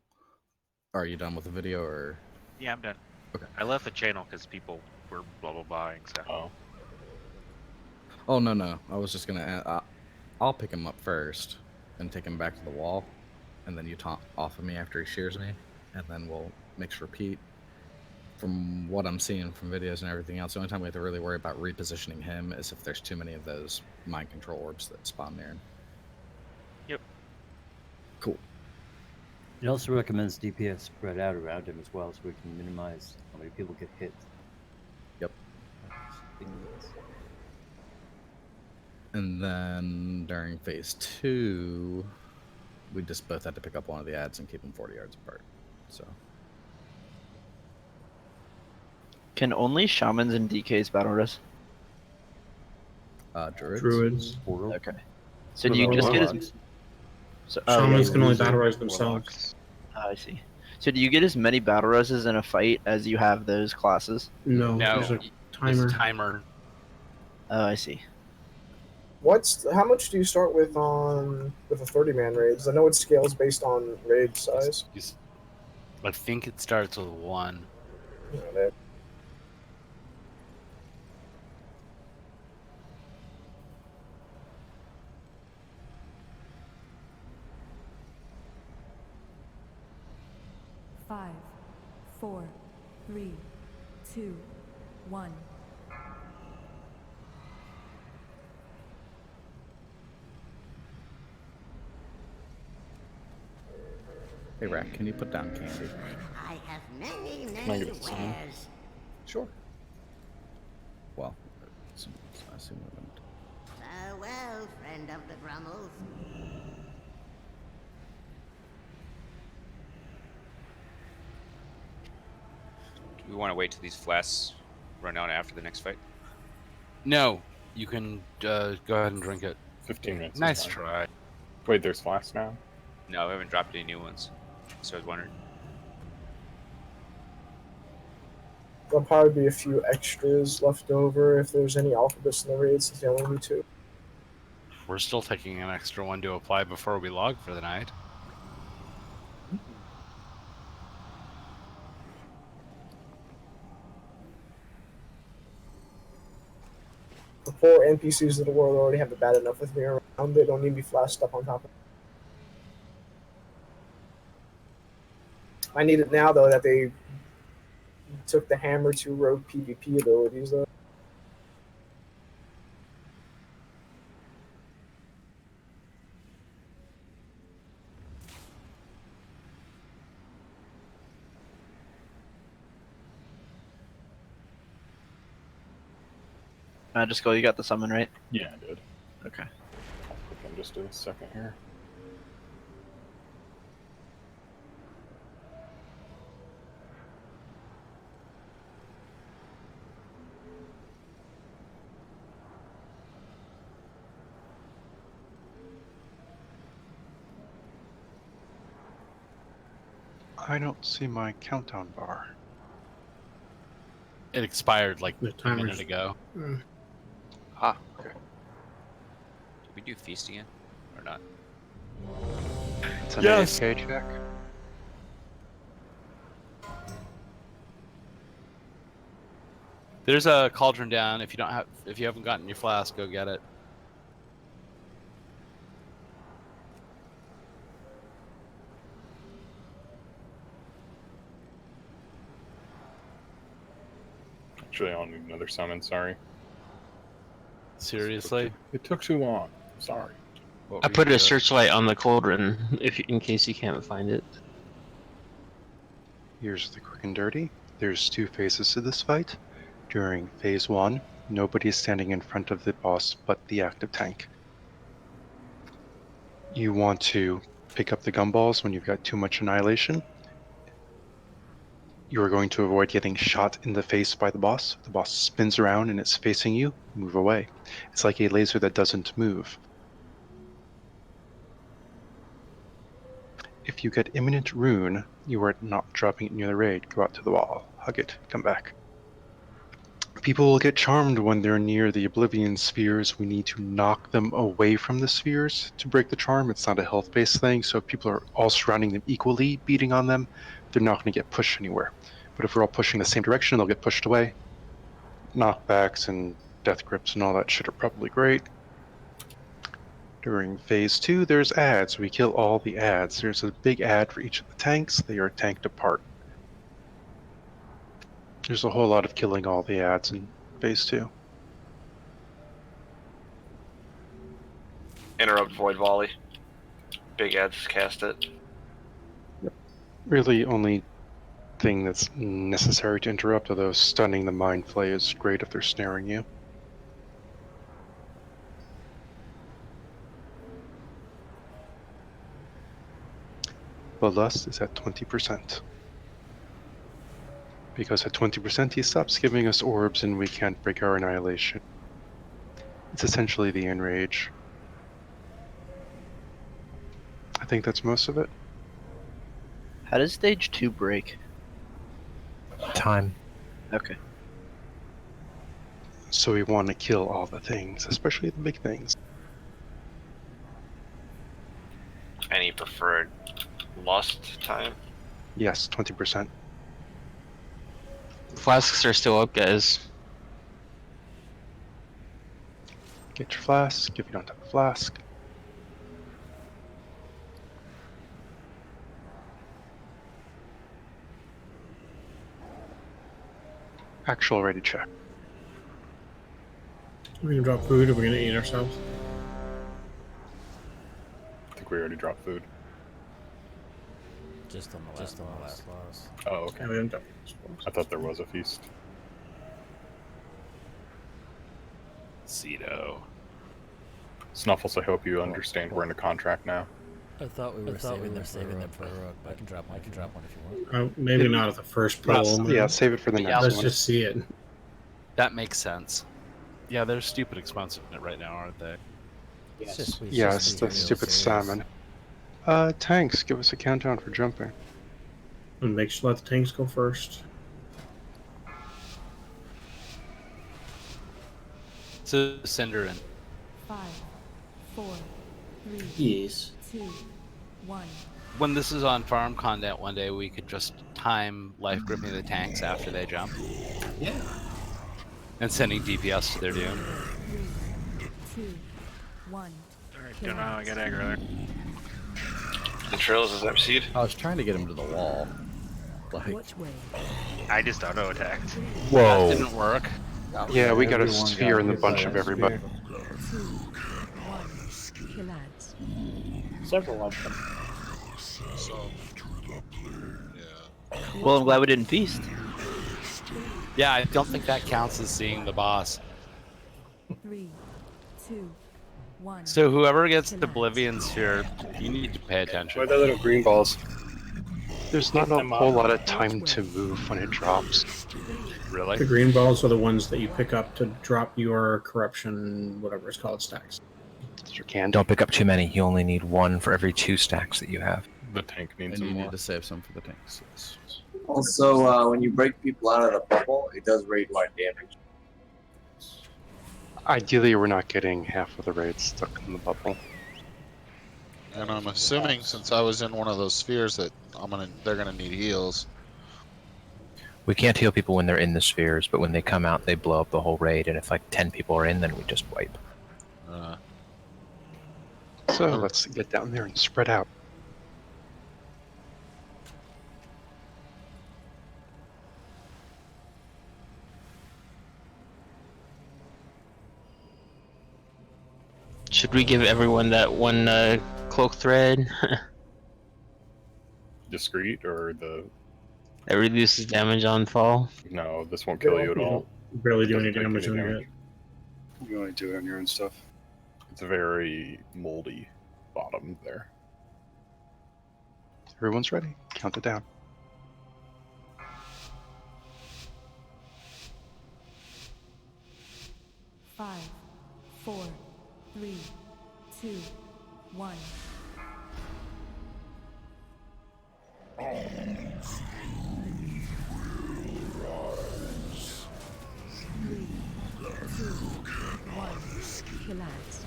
Are you done with the video, or? Yeah, I'm done. Okay. I left the channel because people were blah blah blahing stuff. Oh no! I was just gonna. I'll pick him up first and take him back to the wall, and then you taunt off of me after he shears me, and then we'll mix repeat. From what I'm seeing from videos and everything else, the only time we have to really worry about repositioning him is if there's too many of those mind control orbs that spawn near him. Yep. Cool. It also recommends DPS spread out around him as well, so we can minimize how many people get hit. Yep. And then during phase 2, we just both had to pick up one of the ads and keep them 40 yards apart. So. Can only shamans and DKs battle res? Druids. Okay. So do you just get as... Shamans can only battle res themselves. I see. So do you get as many battle roses in a fight as you have those classes? No, No, there's a there's timer. a timer. Oh, I see. How much do you start with with a 30-man raid? 'Cause I know it scales based on raid size. I think it starts with 1. Yeah, 5, 4, 3, 2, 1. Hey, Rack, can you put down candy? I have many, Can I many give it to someone? wares. Sure. Well, I assume we wouldn't. Farewell, friend of the Grummels. Do we want to wait till these flasks run out after the next fight? No, you can go ahead and drink it. 15 minutes. Nice try. Wait, there's flasks now? No, we haven't dropped any new ones. So I was wondering. There'll probably be a few extras left over if there's any alphabets in the raid, since they only need 2. We're still taking an extra one to apply before we log for the night. The poor NPCs of the world already have it bad enough with me around. They don't need me flashed up on top of it. I need it now, though, that they took the hammer to rogue PvP abilities, though. Just go. You got the summon, right? Yeah, I did. Okay. I'll click in just a second here. I don't see my countdown bar. It expired like The a timer's- minute ago. Ah, okay. Did we do feast again? Or not? It's an Yes. AFK check. There's a cauldron down. If you haven't gotten your flask, go get it. Actually, I don't need another summon. Sorry. Seriously? It took too long. Sorry. I put a searchlight on the cauldron in case you can't find it. Here's the quick and dirty. There's two phases to this fight. During phase 1, nobody is standing in front of the boss but the active tank. You want to pick up the gumballs when you've got too much annihilation. You are going to avoid getting shot in the face by the boss. The boss spins around and it's facing you. Move away. It's like a laser that doesn't move. If you get imminent rune, you are not dropping it near the raid. Go out to the wall, hug it, come back. People will get charmed when they're near the Oblivion spheres. We need to knock them away from the spheres to break the charm. It's not a health-based thing, so if people are all surrounding them equally, beating on them, they're not going to get pushed anywhere. But if we're all pushing the same direction, they'll get pushed away. Knockbacks and death grips and all that shit are probably great. During phase 2, there's ads. We kill all the ads. There's a big ad for each of the tanks. They are tanked apart. There's a whole lot of killing all the ads in phase 2. Interrupt void volley. Big ads cast it. Really, only thing that's necessary to interrupt, although stunning the mind flay is great if they're snaring you. Bloodlust is at 20%. Because at 20% he stops giving us orbs and we can't break our annihilation. It's essentially the enrage. I think that's most of it. How does stage 2 break? Time. Okay. So we want to kill all the things, especially the big things. Any preferred lust time? Yes, 20%. Flasks are still up, guys. Get your flask, if you don't have a flask. Actual ready check. We're gonna drop food, or we're gonna eat ourselves. I think we already dropped food. Just on the last boss. Oh, okay. Yeah, we haven't done I thought there was a feast. Cedo. Snuffles, I hope you understand we're in a contract now. I thought we were saving them for I can drop one if you want. Maybe not at the first pull. Yeah, save it for the next Let's one. just see it. That makes sense. Yeah, they're stupid expensive right now, aren't they? Yes, the stupid salmon. Tanks, give us a countdown for jumping. And make sure let the tanks go first. So Cinder in. 5, 4, 3, Yes. 2, 1. When this is on farm content one day, we could just time life gripping the tanks after they jump. Yeah. And sending DPS to their doom. 3, 2, 1. Don't know how I got aggro there. The trails is emptied. I was trying to get him to the wall. Like, Which way? I just auto attacked. That didn't work. Yeah, we got a Everyone sphere got in the hit bunch by of a everybody. 2, 1. Kill ads. Several of them. Well, I'm glad we didn't feast. Yeah, I don't think that counts as seeing the boss. 3, 2, 1. So whoever gets the Oblivion Sphere, you need to pay attention. Or the little green balls. There's not Pick a them whole up. lot of time to move when it drops. Really? The green balls are the ones that you pick up to drop your corruption, whatever it's called, stacks. Sure can. Don't pick up too many. You only need one for every 2 stacks that you have. The tank needs And some you more. need to save some for the tanks. Yes. Also, when you break people out of the bubble, it does rate light damage. Ideally, we're not getting half of the raids stuck in the bubble. And I'm assuming since I was in one of those spheres that they're gonna need heals. We can't heal people when they're in the spheres, but when they come out, they blow up the whole raid. And if like 10 people are in, then we just wipe. So let's get down there and spread out. Should we give everyone that one cloak thread? Discreet or the... That reduces damage on fall? No, this won't kill you at all. Barely do any Doesn't take damage on damage. it. You only do it on your own stuff. It's a very moldy bottom there. Everyone's ready. Count it down. 5, 4, 3, 2, 1. Three, two, one. Relax.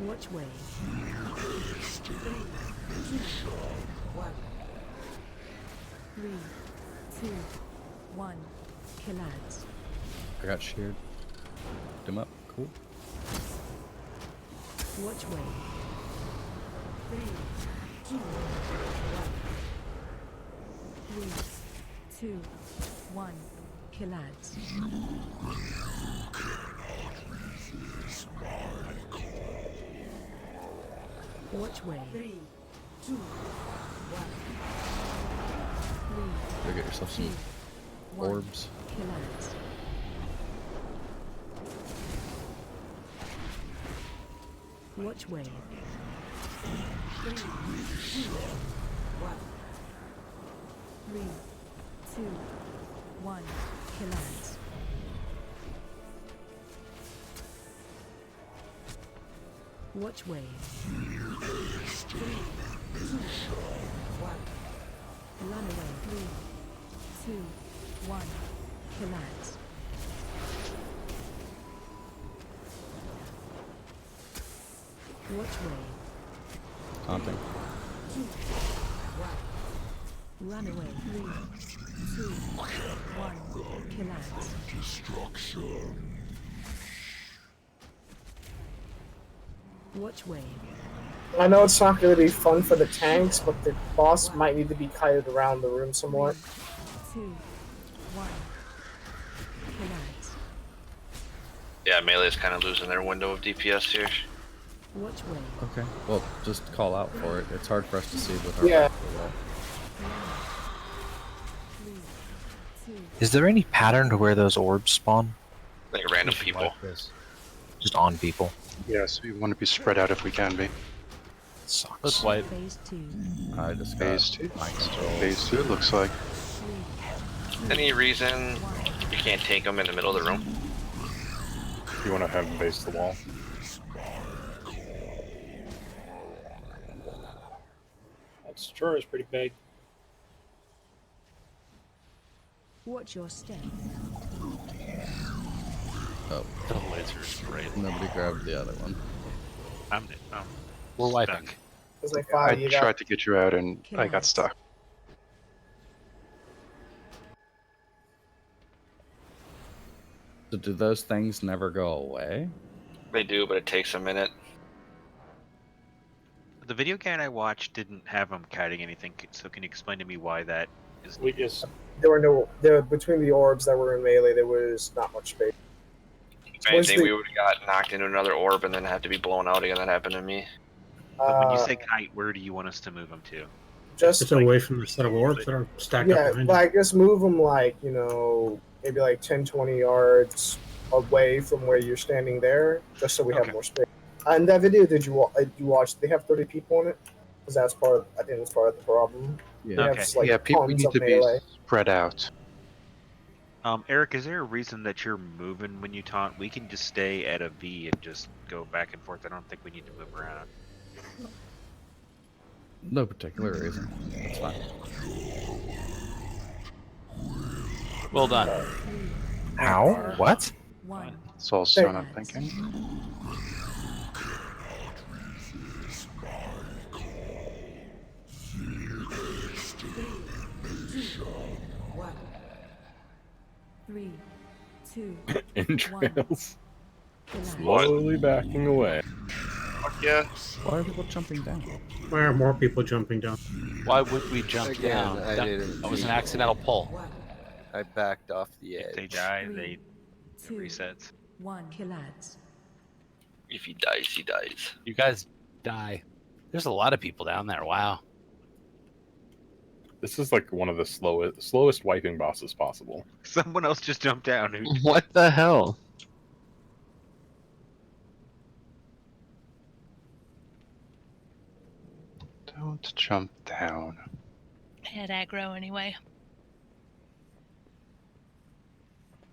Watch way. 3, 2, 1. Relax. I got sheared. Picked him up. Cool. Watch way. 3, 2, 1. 3, 2, 1. Relax. Watch way. 3, 2, 1. Go get yourself some orbs. Relax. Watch way. 3, 2, 1. 3, 2, 1. Relax. Watch way. 3, 2, 1. Run away. 3, 2, 1. Relax. Watch way. Taunting. 2, 1. Run away. 3, 2, 1. Relax. Destruction. Watch way. I know it's not going to be fun for the tanks, but the boss might need to be kited around the room somewhat. 2, 1. Relax. Yeah, melee's kind of losing their window of DPS here. Watch way. Okay. Well, just call out for it. It's hard for us to see with our Yeah. Is there any pattern to where those orbs spawn? Like random people. Just on people. Yes, we want to be spread out if we can be. Sucks. Let's wipe. Phase 2. I just Phase got 2. mind control. Phase 2 it looks like. Any reason you can't take them in the middle of the room? You want to have them face the wall. That destroyer is pretty big. Watch your step. Oh, The laser's great. nobody grabbed the other one. We're wiping. There's like I 5 you got. tried to get you out and I got stuck. So do those things never go away? They do, but it takes a minute. The video guide I watched didn't have them kiting anything, so can you explain to me why that is? We just There were no between the orbs that were in melee. There was not much space. If anything, we would have got knocked into another orb and then had to be blown out again. That happened to me. But when you say kite, where do you want us to move them to? Just away from the set of orbs that are stacked up yeah, behind but it. I guess move them like, you know, maybe like 10, 20 yards away from where you're standing there, just so we have more space. In that video, did you watch? They have 30 people in it, because that's part. I think that's part of the problem. They have like yeah, people tons need of to be melee. spread out. Eric, is there a reason that you're moving when you taunt? We can just stay at a V and just go back and forth. I don't think we need to move around. No particular reason. It's fine. Well done. How? What? It's all stone, I'm thinking. Three, two, Entrails. one. Slowly backing away. Yeah. Why are people jumping down? Why are more people jumping down? Why would we jump Again, down? I didn't That was an see- accidental pull. I backed off the edge. If they die, Three, it two, resets. One. Kill ads. If he dies, he dies. You guys die. There's a lot of people down there. Wow. This is like one of the slowest wiping bosses possible. Someone else just jumped down. What the hell? Don't jump down. I had aggro anyway.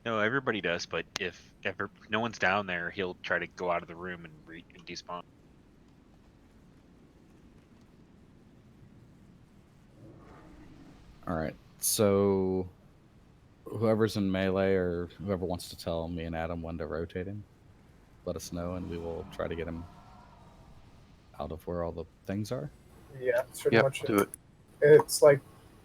No, everybody does, but if ever no one's down there, he'll try to go out of the room and despawn. All right. So whoever's in melee or whoever wants to tell me and Adam when to rotate him, let us know, and we will try to get him out of where all the things are. Yeah, that's pretty Yep, much do it. It's like,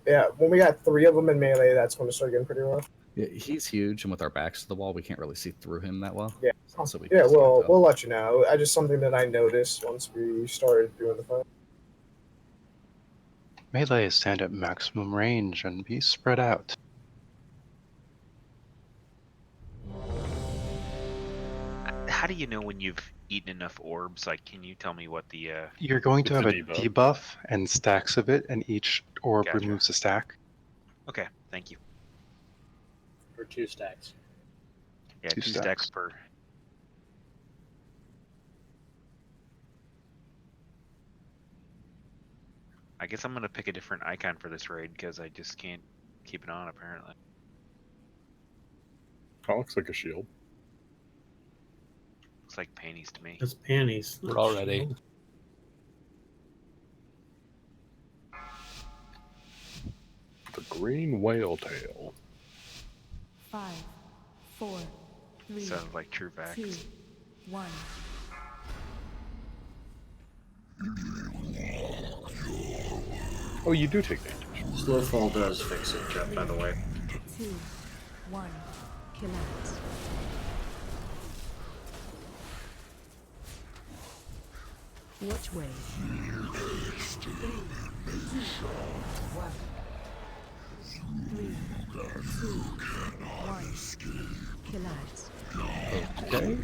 yeah, when we got 3 of them in melee, that's when it started getting pretty rough. Yeah, he's huge, and with our backs to the wall, we can't really see through him that well. Yeah. So we Yeah, just can't tell. we'll let you know. I just something that I noticed once we started doing the fight. Melee is stand at maximum range and be spread out. How do you know when you've eaten enough orbs? Like, can you tell me what the? You're going to It's have a a debuff. debuff and stacks of it, and each orb Gotcha. removes a stack. Okay, thank you. Or 2 stacks. Yeah, Two two stacks. stacks per. I guess I'm gonna pick a different icon for this raid because I just can't keep it on apparently. That looks like a shield. Looks like panties to me. That's panties. We're all ready. The green whale tail. 5, 4, 3, Sounds like true facts. 2, 1. Oh, you do take damage. Slow fall does fix it, Jeff, by the way. 2, 1. Kill ads. Watch way. 3, 2, 1. Kill ads. Okay.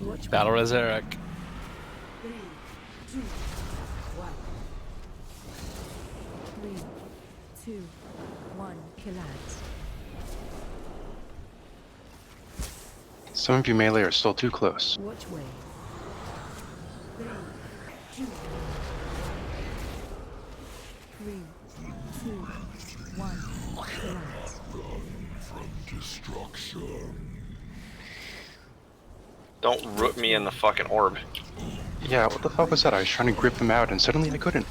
Watch Battle way. Res Eric. 3, 2, 1. 3, 2, 1. Kill ads. Some of you melee are still too close. Watch way. 3, 2, 3, 2, 1. Kill ads. Don't root me in the fucking orb. Yeah, what the fuck was that? I was trying to grip them out, and suddenly I couldn't.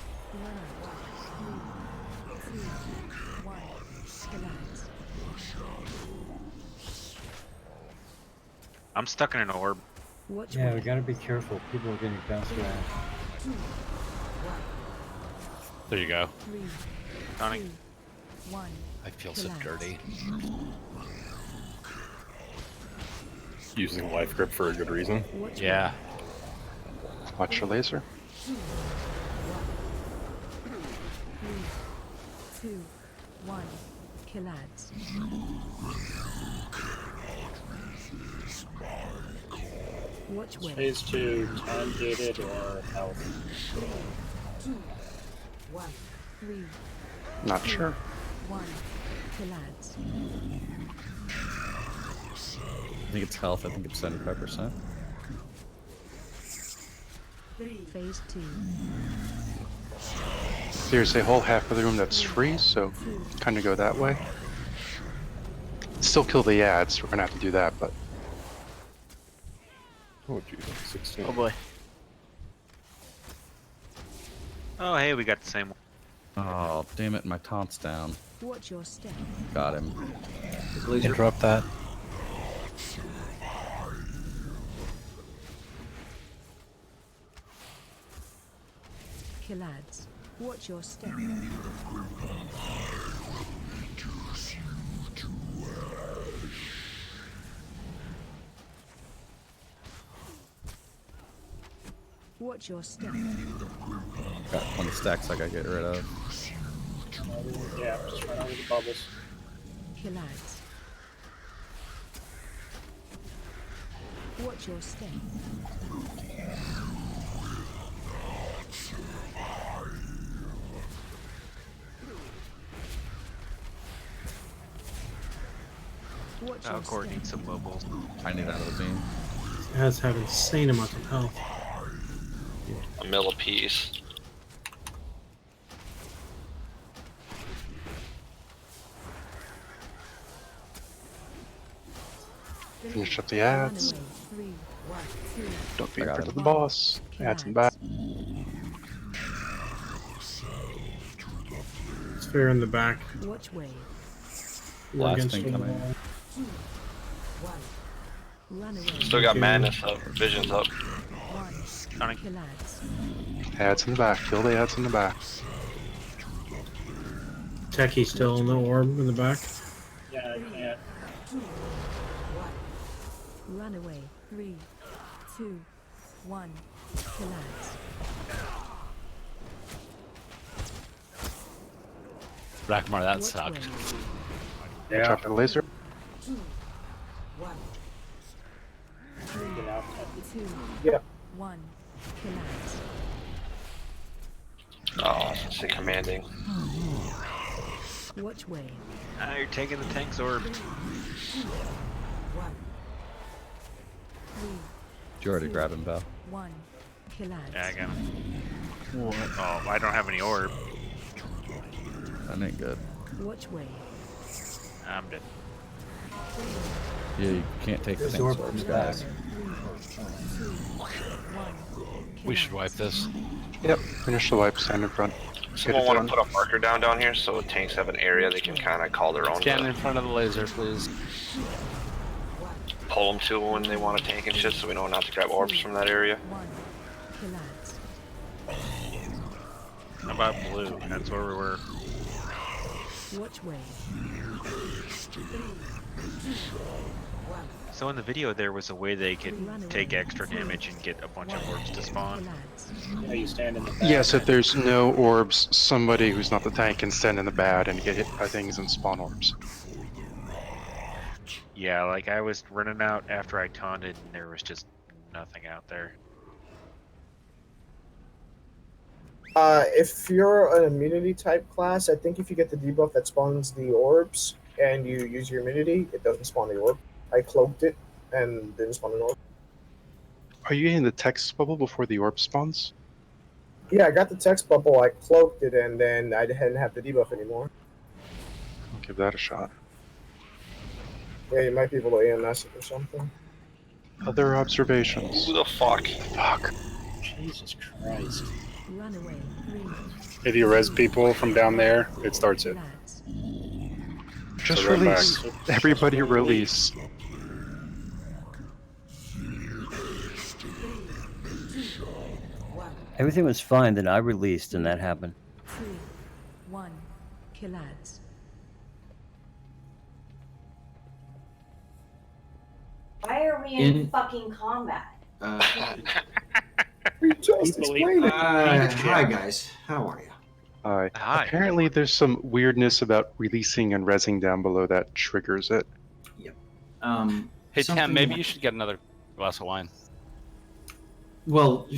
I'm stuck in an orb. Watch Yeah, way. we gotta be careful. People are getting bounced around. There you go. 3, Sonic. 2, 1. I feel so Kill ads. dirty. Using life grip for a good reason. Watch Yeah. Watch your laser. 3, 2, 1. Kill ads. Watch way. Phase 2, time gated or health? 2, 1, 3, Not sure. 1. Kill ads. I think it's health. I think it's 75%. Phase 2. There's a whole half of the room that's free, so kind of go that way. Still kill the ads. We're gonna have to do that, but Oh, geez, 16. Oh boy. Oh, hey, we got the same one. Oh, damn it, my taunt's down. Watch your step. Got him. Interrupt that. Kill ads. Watch your step. Watch your step. Got 20 stacks I gotta get rid of. Yeah, just run over the bubbles. Kill ads. Watch your step. Watch Oh, your Court step. needs some bubbles. I need out of the beam. Ads have insane amounts of health. A mil apiece. finish up the ads. Don't be afraid of the boss. Ads and back. Sphere in the back. Watch wave. We're Last against thing the coming. wall. Run away. Still got madness up, visions up. One. Kill ads. Ads in the back. Kill the ads in the back. Techie still in the orb in the back. Yeah, I can't. Run away. 3, 2, 1. Kill ads. Rackmar, that sucked. Yeah. Drop the laser. 2, 1. Get out. 2, Yeah. 1. Kill ads. Oh, it's commanding. Watch wave. Ah, you're taking the tank's orb. 2, 1. 3, Did you already grab him, Bell? 1. Kill ads. Yeah, I got him. What? Oh, I don't have any orb. That ain't good. Watch wave. I'm dead. Yeah, you can't take the There's tank's orb orbs in back. the We should wipe this. Yep. Finish the wipe. Stand in front. Someone want to put a marker down here so tanks have an area they can kind of call their own. Stand in front of the laser, please. Pull them to when they want to tank and shit, so we know not to grab orbs from that area. 1. Kill ads. How about blue? That's where we were. Watch wave. So in the video, there was a way they could take extra damage and get a bunch of orbs to spawn. Yeah, you stand in the back. Yes, if there's no orbs, somebody who's not the tank can stand in the bad and get hit by things and spawn orbs. Yeah, like I was running out after I taunted, and there was just nothing out there. If you're an immunity type class, I think if you get the debuff that spawns the orbs and you use your immunity, it doesn't spawn the orb. I cloaked it and didn't spawn an orb. Are you getting the text bubble before the orb spawns? Yeah, I got the text bubble, I cloaked it, and then I didn't have the debuff anymore. I'll give that a shot. Yeah, you might be able to AMS it or something. Other observations. Who the fuck? Fuck. Jesus Christ. Run away. 3. If you res people from down there, it starts it. Just So run back. release. Everybody release. Everything was fine, then I released and that happened. 2, 1. Kill ads. Why are we in fucking combat? Hi guys, how are you? Hi. Apparently there's some weirdness about releasing and resing down below that triggers it. Hey, Tam, Something maybe like- you should get another glass of wine. Well,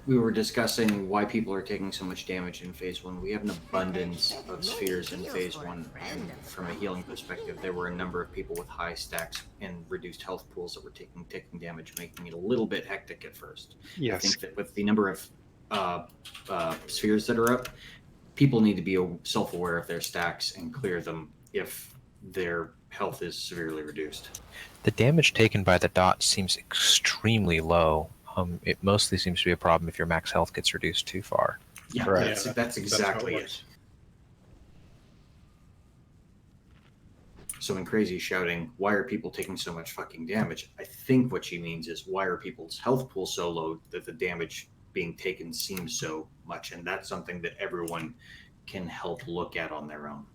we were discussing why people are taking so much damage in Phase 1. We have an abundance of spheres in Phase 1, and from a healing perspective, there were a number of people with high stacks and reduced health pools that were taking damage, making it a little bit hectic at first. Yes. I think that with the number of spheres that are up, people need to be self-aware of their stacks and clear them if their health is severely reduced. The damage taken by the dot seems extremely low. It mostly seems to be a problem if your max health gets reduced too far. Yeah, that's exactly it. So when Crazy's shouting, why are people taking so much fucking damage? I think what she means is, why are people's health pool so low that the damage being taken seems so much? And that's something that everyone can help look at on their own.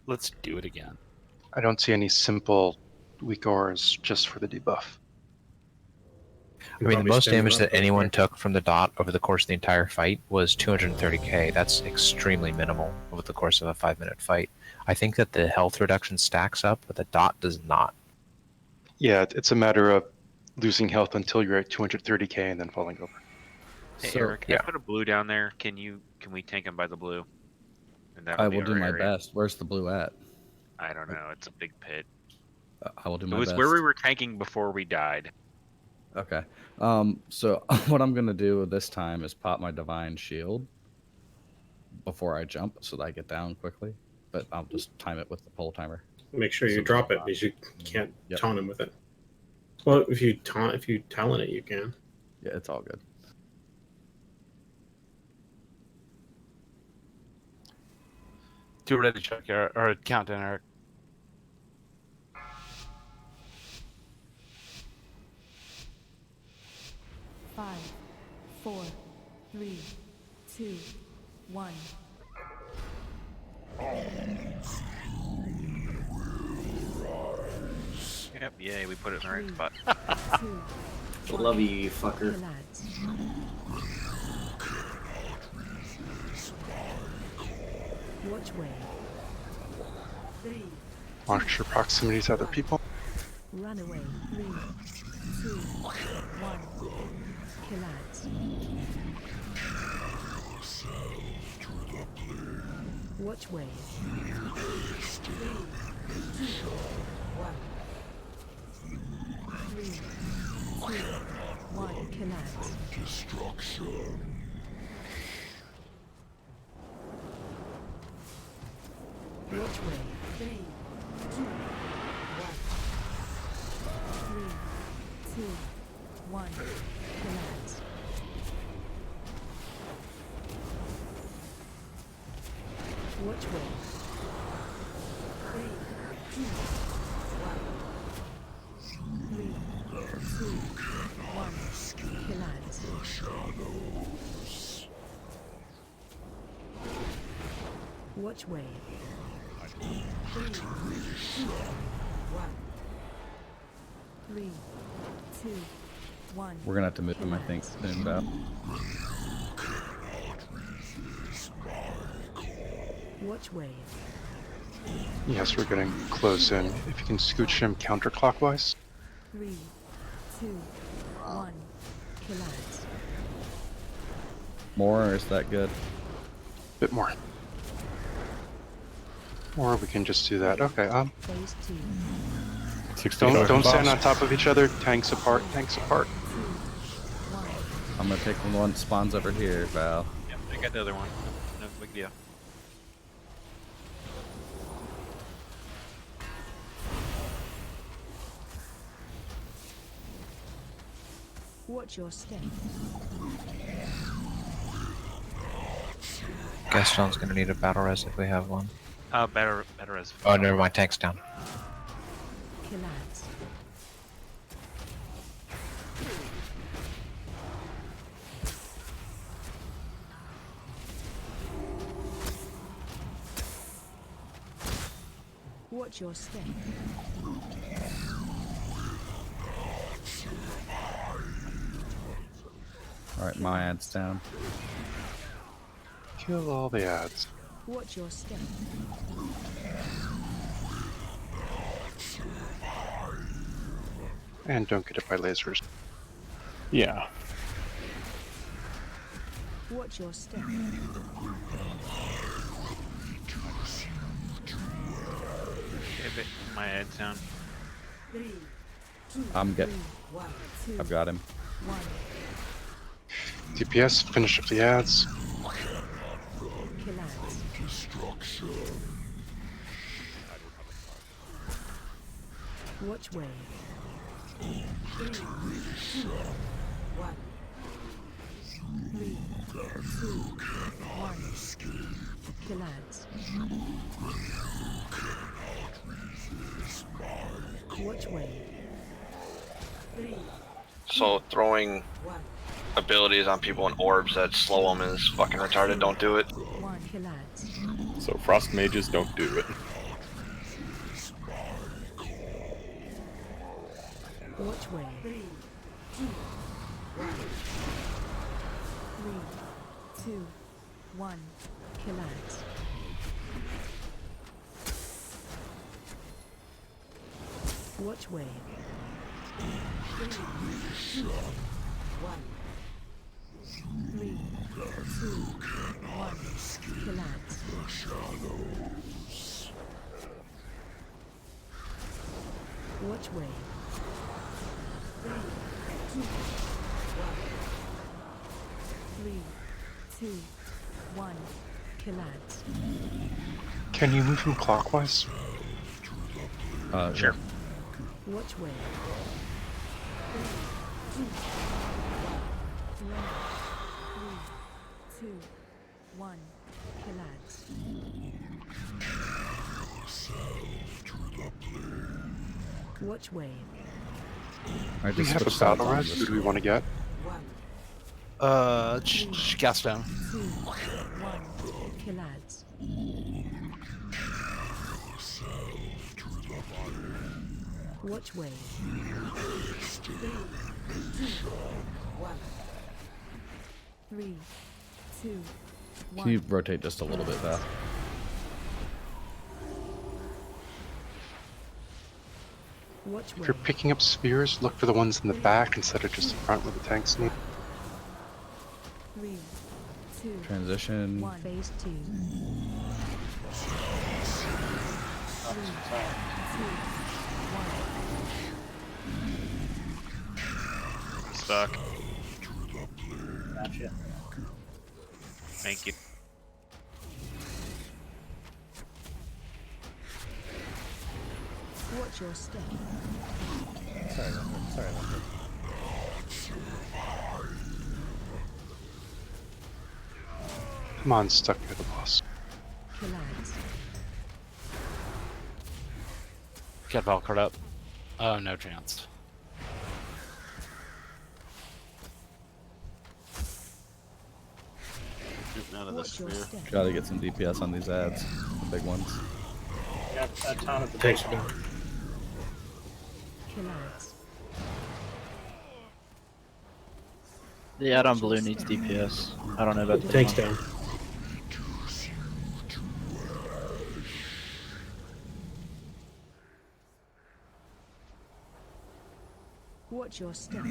Let's do it again. I don't see any simple weak auras just for the debuff. I mean, the most damage that anyone took from the dot over the course of the entire fight was 230k. That's extremely minimal over the course of a 5-minute fight. I think that the health reduction stacks up, but the dot does not. Yeah, it's a matter of losing health until you're at 230k and then falling over. Hey, So- Eric, I yeah. put a blue down there. Can we tank him by the blue? And that'll I be will do our my area. best. Where's the blue at? I don't know. It's a big pit. I will do It my was best. where we were tanking before we died. Okay. So what I'm gonna do this time is pop my divine shield before I jump, so that I get down quickly. But I'll just time it with the pole timer. Make sure you So- drop it because you can't Yep. taunt him with it. Well, if you talent it, you can. Yeah, it's all good. Do a ready check or a countdown, Eric. Five, 4, 3, 2, 1. Yep, yay, we put it in the right spot. 2, Love you, you fucker. Watch way. 3, Watch your proximity to other people. run away. 3, 2, 1. Kill ads. Watch way. 3, 2, 1. Kill ads. Watch way. 3, 2, 1. Kill ads. Watch way. 3, 2, 1. Kill ads. Watch way. 3, 2, 1. We're gonna have to move him, I think, soon, Val. Watch way. Yes, we're getting close in. If you can scooch him counterclockwise. 3, 2, 1. Kill ads. More, or is that good? Bit more. Or we can just do that. Okay, Phase 2. 60 don't stand on top of each other. Tanks apart, tanks apart. I'm gonna take the one that spawns over here, Val. Yep, I got the other one. No big deal. Watch your step. Gaston's gonna need a battle res if we have one. Better as. Oh, never mind. Tank's down. Kill ads. Watch your step. Alright, my ad's down. Kill all the ads. Watch your step. And don't get hit by lasers. Yeah. Watch your step. Okay, my head's down. I've got him. DPS, finish up the ads. Watch wave. 3, 2, 1. 3, 2, 1. Kill ads. Watch wave. 3. So throwing abilities on people in orbs that slow them is fucking retarded. Don't do it. 1. Kill ads. So frost mages don't do it. Watch wave. 3, 2, 1. 3, 2, 1. Kill ads. Watch wave. 3, 2, 1. 3, 2, 1. Kill ads. Watch wave. 3, 2, 1. Kill ads. Can you move him clockwise? Sure. Watch wave. 3, 2, 1. 3, 2, 1. Kill ads. Watch wave. I We just have a switched battle sides on res. this Who do we want to get? Gas down. 2, 1. Kill ads. Watch wave. 3, 2, 1. 3, 2, 1. Can you rotate just a little bit, Beth? Watch If you're picking up spheres, look for the ones in the back instead of just the front where the tanks need. 3, 2, Transition. 1. Phase 2. 3, 2, 1. Stuck. Gotcha. Thank you. Watch your step. Sorry. Come on, stuck near the boss. Kill ads. Get Valkyrie up. Oh, no chance. Out of the sphere. Gotta get some DPS on these ads, the big ones. Got a ton of the takes are down. Kill ads. The add-on blue needs DPS. I don't know about the Takes down. Watch your step.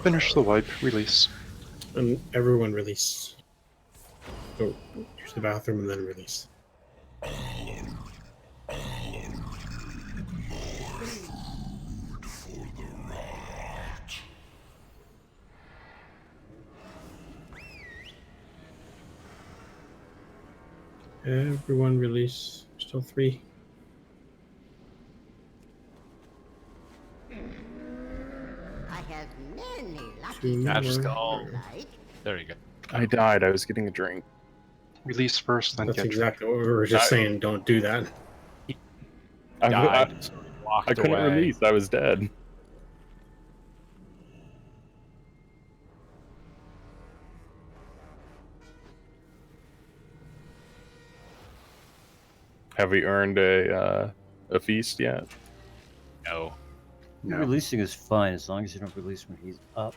Finish the wipe, release. And everyone release. Go use the bathroom and then release. Everyone release. Still 3. I have many lucky 2 more. Just go. There you go. I died. I was getting a drink. Release first, then That's get exactly what we were just saying. Don't do that. I Walked couldn't away. release. I was dead. Have we earned a feast yet? No. Releasing is fine as long as you don't release when he's up.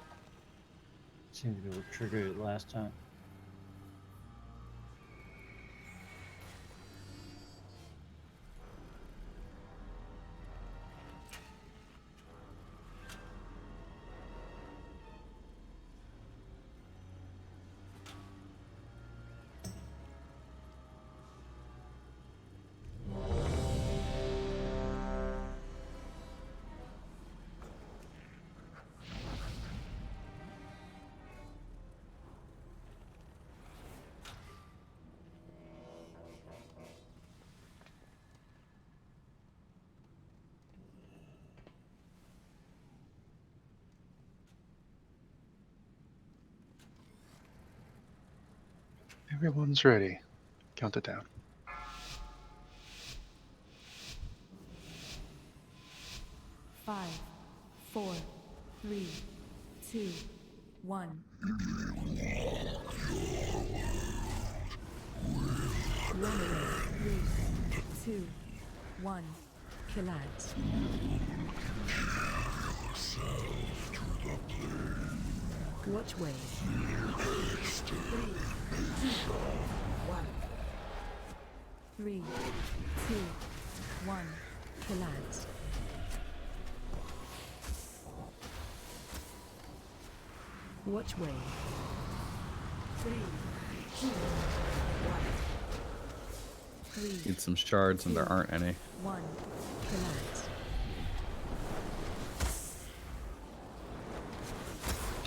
Seemed to be able to trigger it last time. Everyone's ready. Count it down. 5, 4, 3, 2, 1. Runaway. 3, 2, 1. Collide. Watch way. 3, 2, 1. 3, 2, 1. Collide. Watch way. 3, 2, 1. 3, Need some shards, and there aren't any. 1. Collide.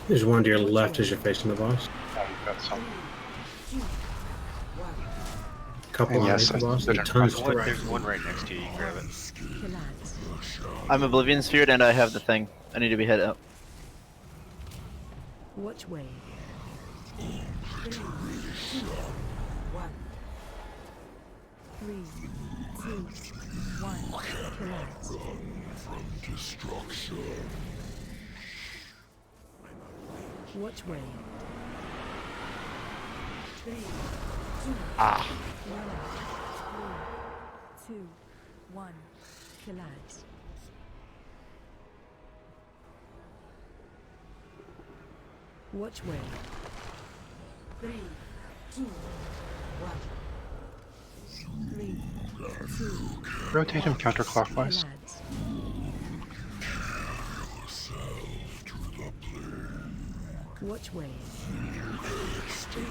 There's one to your left as you're facing the boss. Oh, you've got some. Couple And on yes, the I boss. did A it. tons to There's one right next to you. You can grab it. I'm Oblivion Sphere and I have the thing. I need to be head up. Watch way. 3, 2, 1. 3, 2, 1. Collide. Watch way. 3, 2, 1. 3, 2, 1. Collide. Watch way. 3, 2, 1. 3, 2. Rotate him counterclockwise. Watch way.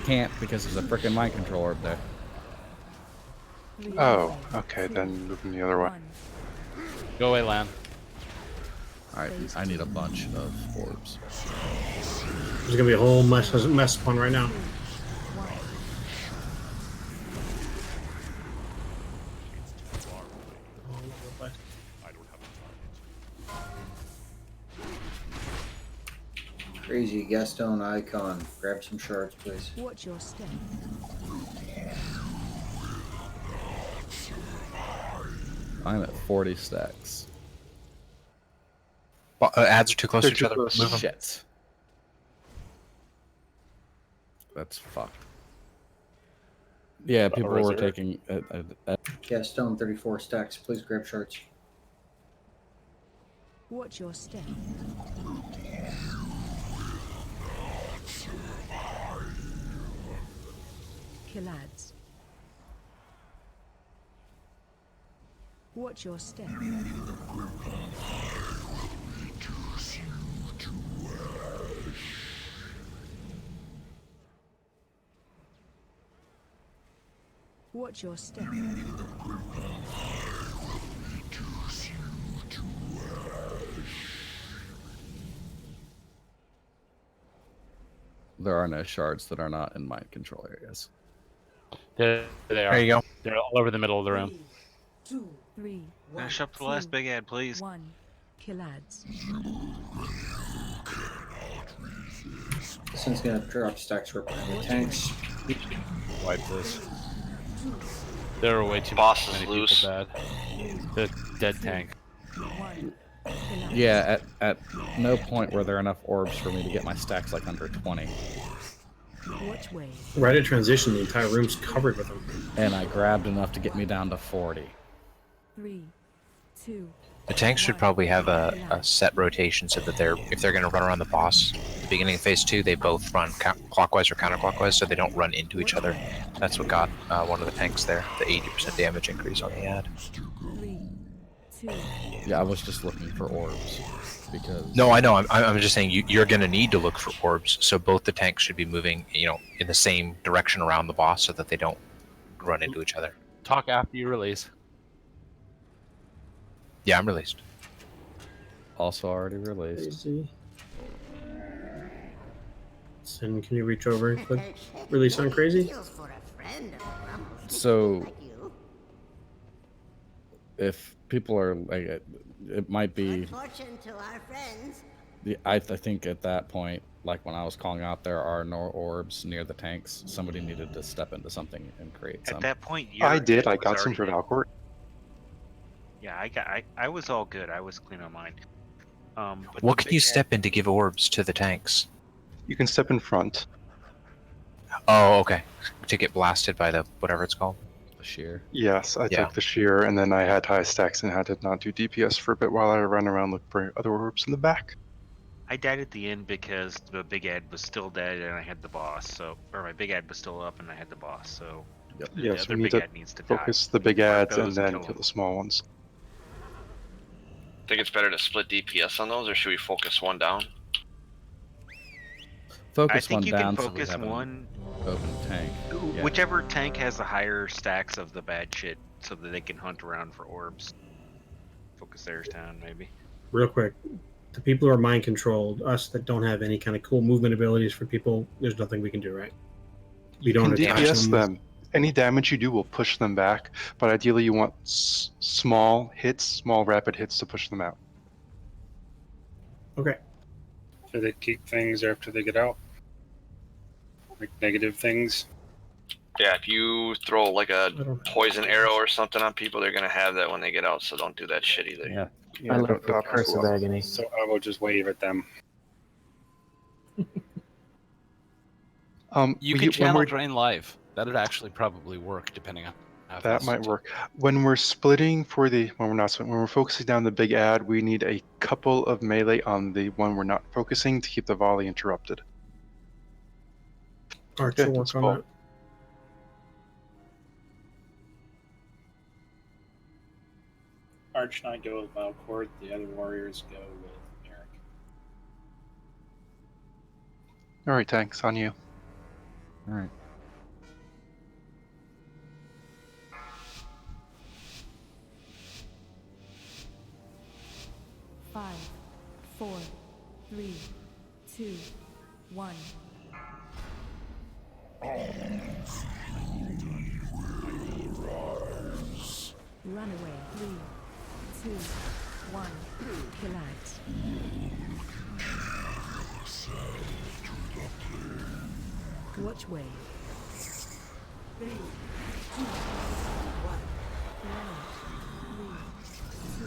Can't because there's a frickin' mind control orb there. Oh, okay, then move him the other way. Go away, Lan. Alright, I need a bunch of orbs. There's gonna be a whole mess spawn right now. Crazy Gaston icon. Grab some shards, please. Watch your step. I'm at 40 stacks. Ads are too close They're to each too other. close. Move them. Shit. That's fucked. Yeah, people were taking. Gaston, 34 stacks. Please grab shards. Watch your step. Killads. Watch your step. Watch your step. There are no shards that are not in mind control areas. There they are. There you go. They're all over the middle of the room. 2, 3, Finish up the last big ad, please. 1. Killads. This one's gonna drop stacks right behind the tanks. Wipe this. There are way too Boss many is loose. people bad. The dead tank. Yeah, at no point were there enough orbs for me to get my stacks like under 20. Watch way. Right at transition, the entire room's covered with them. And I grabbed enough to get me down to 40. 3, 2. The tanks should probably have a set rotation so that if they're going to run around the boss at the beginning of phase 2, they both run clockwise or counterclockwise so they don't run into each other. That's what got one of the tanks there, the 80% damage increase on the ad. 3, 2. Yeah, I was just looking for orbs because. No, I know. I'm just saying you're going to need to look for orbs, so both the tanks should be moving, in the same direction around the boss so that they don't run into each other. Talk after you release. Yeah, I'm released. Also already released. Crazy. Sin, can you reach over and click release on crazy? So, if people are like, it might be. Fortune to our friends. I think at that point, like when I was calling out, there are no orbs near the tanks. Somebody needed to step into something and create some. At that point, I your did. ed I was got some already for in. Valcourt. Yeah, I was all good. I was clean on mine. But What the can you big step in to give orbs to the tanks? You can step in front. Oh, okay. To get blasted by the whatever it's called. The shear. Yes, I Yeah. took the shear, and then I had high stacks and had to not do DPS for a bit while I ran around looking for other orbs in the back. I died at the end because the big ad was still dead and I had the boss. So, or my big ad was still up and I had the boss. So, the Yes, other we need big to ad needs to focus die. the big Mark ads and those then kill kill 'em. the small ones. Think it's better to split DPS on those, or should we focus one down? Focus I think one you down can so we focus have one. an open tank. Yeah. Whichever tank has the higher stacks of the bad shit, so that they can hunt around for orbs. Focus theirs down, maybe. Real quick, the people who are mind controlled, us that don't have any kind of cool movement abilities for people, there's nothing we can do, right? We don't You can attach DPS them. Any damage you do will push them back, but ideally you want small hits, small rapid hits to push them out. Okay. Do they keep things after they get out? Like negative things? Yeah, if you throw like a poison arrow or something on people, they're gonna have that when they get out. So don't do that shit either. Yeah. Yeah, I left don't with top Curse of people up. Agony. So I will just wave at them. You could channel drain life. That'd actually probably work, depending on how That fast might work. When we're splitting for the when we're focusing down the big ad, we need a couple of melee on the one we're not focusing to keep the volley interrupted. Arch Okay, will work let's on go. that. Arch and I go with Valcourt. The other warriors go with Eric. All right, tanks on you. All right. Five, 4, 3, 2, 1. Run away. 3, 2, 1. Collapse. Watch wave. 3, 2, 1. Collapse. 3, 2,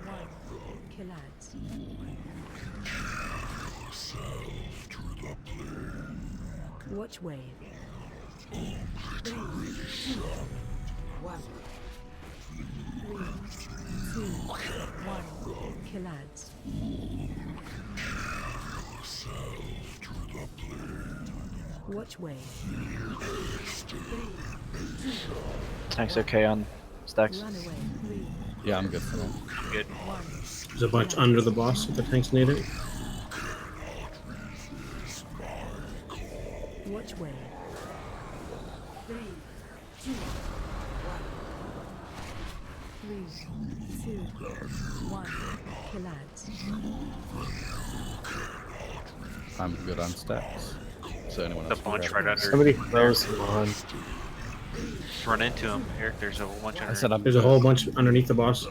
1. Collapse. Watch wave. 3, 2, 1. 3, 2, 1. Collapse. Watch wave. 3, 2, Tank's okay on stacks. run away. 3, Yeah, I'm good for that. Good. 1. There's a bunch under the boss if the tanks need it. Watch wave. 3, 2, 1. 3, 2, 1. Collapse. I'm good on stacks. So anyone The else? can bunch grab right it. under. Somebody throws him on. Run into him, Eric. There's a whole bunch under. I said I'm There's a whole bunch underneath the boss.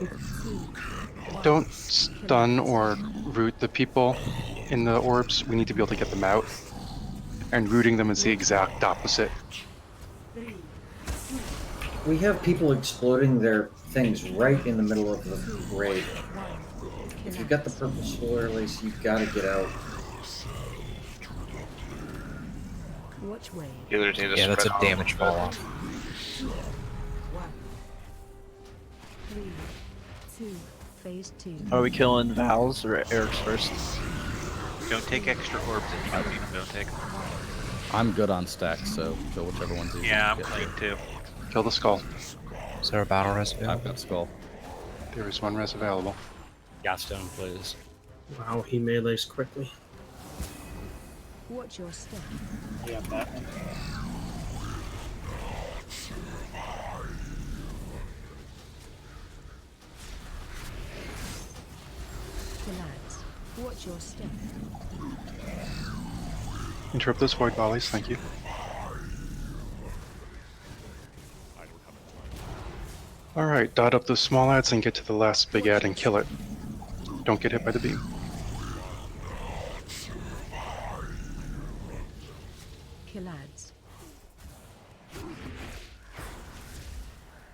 Don't stun or root the people in the orbs. We need to be able to get them out. And rooting them is the exact opposite. We have people exploding their things right in the middle of the raid. If you've got the purple solar lace, you've got to get out. Watch wave. Either need to Yeah, that's a spread out damage little fall bit. off. 3, 2, phase 2. Are we killing Val's or Eric's first? Don't take extra orbs if you don't need them. Don't take them. I'm good on stacks, so kill whichever one's easiest. Yeah, I'm to get clean to. too. Kill the skull. Is there a battle res I've available? got skull. There is one res available. Gasstone, please. Wow, he melees quickly. Watch your step. Yeah, that one. Collapse. Watch your step. Interrupt those void volleys, thank you. Alright, dot up those small ads and get to the last big ad and kill it. Don't get hit by the beam.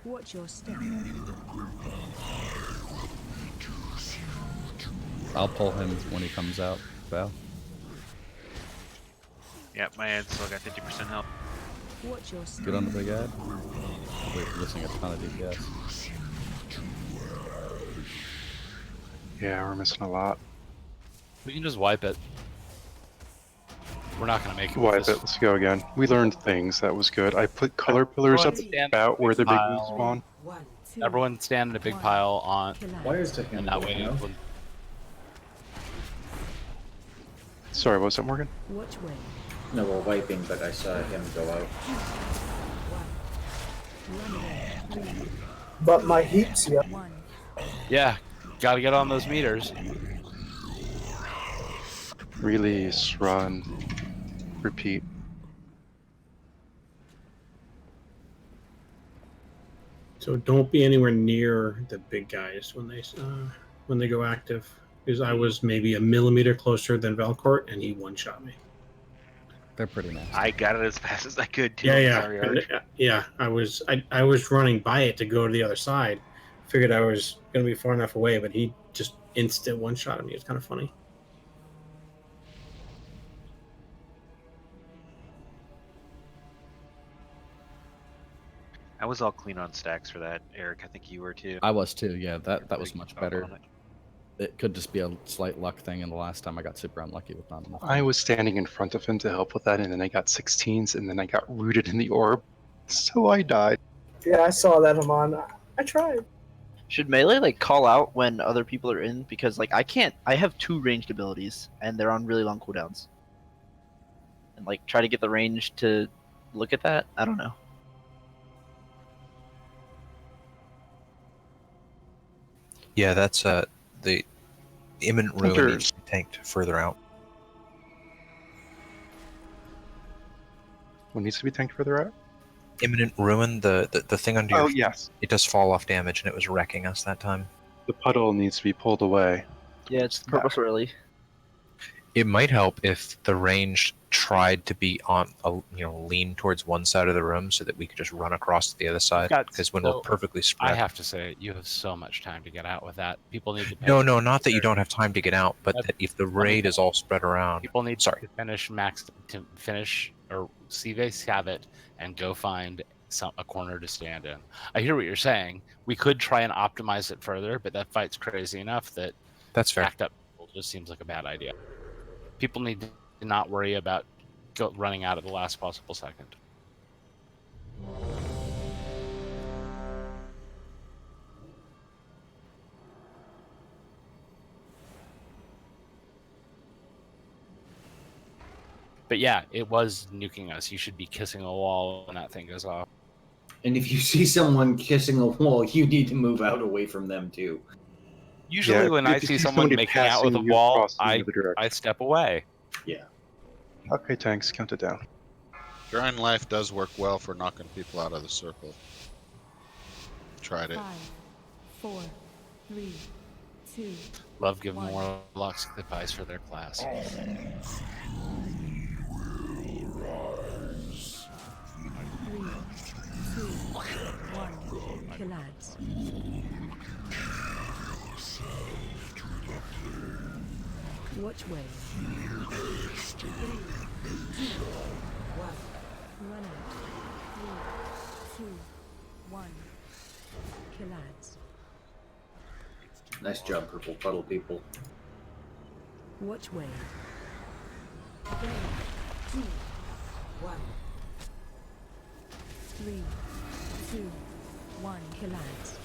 Watch your step. I'll pull him when he comes out, Val. Yep, my ad's still got 50% health. Watch your step. Get on the big ad. We're missing a ton of DPS. Yeah, we're missing a lot. We can just wipe it. We're not going to make it. Wipe it. Let's go again. We learned things. That was good. I put color pillars up about where the big ones spawn. Everyone stand in a big pile on. Why is taking and that way? no? Sorry, what was that, Morgan? Watch way. No, we're wiping, but I saw him go out. But my heat's yeah. Yeah, gotta get on those meters. Release, run, repeat. So don't be anywhere near the big guys when they go active. Because I was maybe a millimeter closer than Valcourt, and he one-shot me. They're pretty nice. I got it as fast as I could too. Yeah. Sorry, Arch. Yeah. I was running by it to go to the other side. Figured I was gonna be far enough away, but he just instant one-shot me. It's kind of funny. I was all clean on stacks for that, Eric. I think you were too. I was too. Yeah, that was much better. It could just be a slight luck thing, and the last time I got super unlucky with not enough. I was standing in front of him to help with that, and then I got 16s, and then I got rooted in the orb, so I died. Yeah, I saw that, Hamon. I tried. Should melee like call out when other people are in? Because like I have 2 ranged abilities and they're on really long cooldowns. And like try to get the range to look at that? I don't know. Yeah, that's the imminent ruin needs to be tanked further out. What needs to be tanked further out? Imminent ruin, the thing under your feet, yes. It does fall off damage, and it was wrecking us that time. The puddle needs to be pulled away. Yeah, it's purpose early. It might help if the range tried to be on, lean towards one side of the room so that we could just run across to the other side. Because when we're perfectly spread, I have to say, you have so much time to get out with that. People need to. No, not that you don't have time to get out, but that if the raid is all spread around, people need to finish or CV have it and go find a corner to stand in. I hear what you're saying. We could try and optimize it further, but that fight's crazy enough that that's fair. Backed up just seems like a bad idea. People need to not worry about running out at the last possible second. But yeah, it was nuking us. You should be kissing a wall when that thing goes off. And if you see someone kissing a wall, you need to move out away from them too. Usually when I see someone making out with a wall, I step away. Yeah. Okay, tanks, count it down. Drawing life does work well for knocking people out of the circle. Tried it. 5, 4, 3, 2. Love giving more locks advice for their class. 3, 2, 1. Kill ads. Watch way. 3, 2, 1. Run out. 3, 2, 1. Kill ads. Nice job, purple puddle people. Watch way. 3, 2, 1. 3, 2, 1. Kill ads.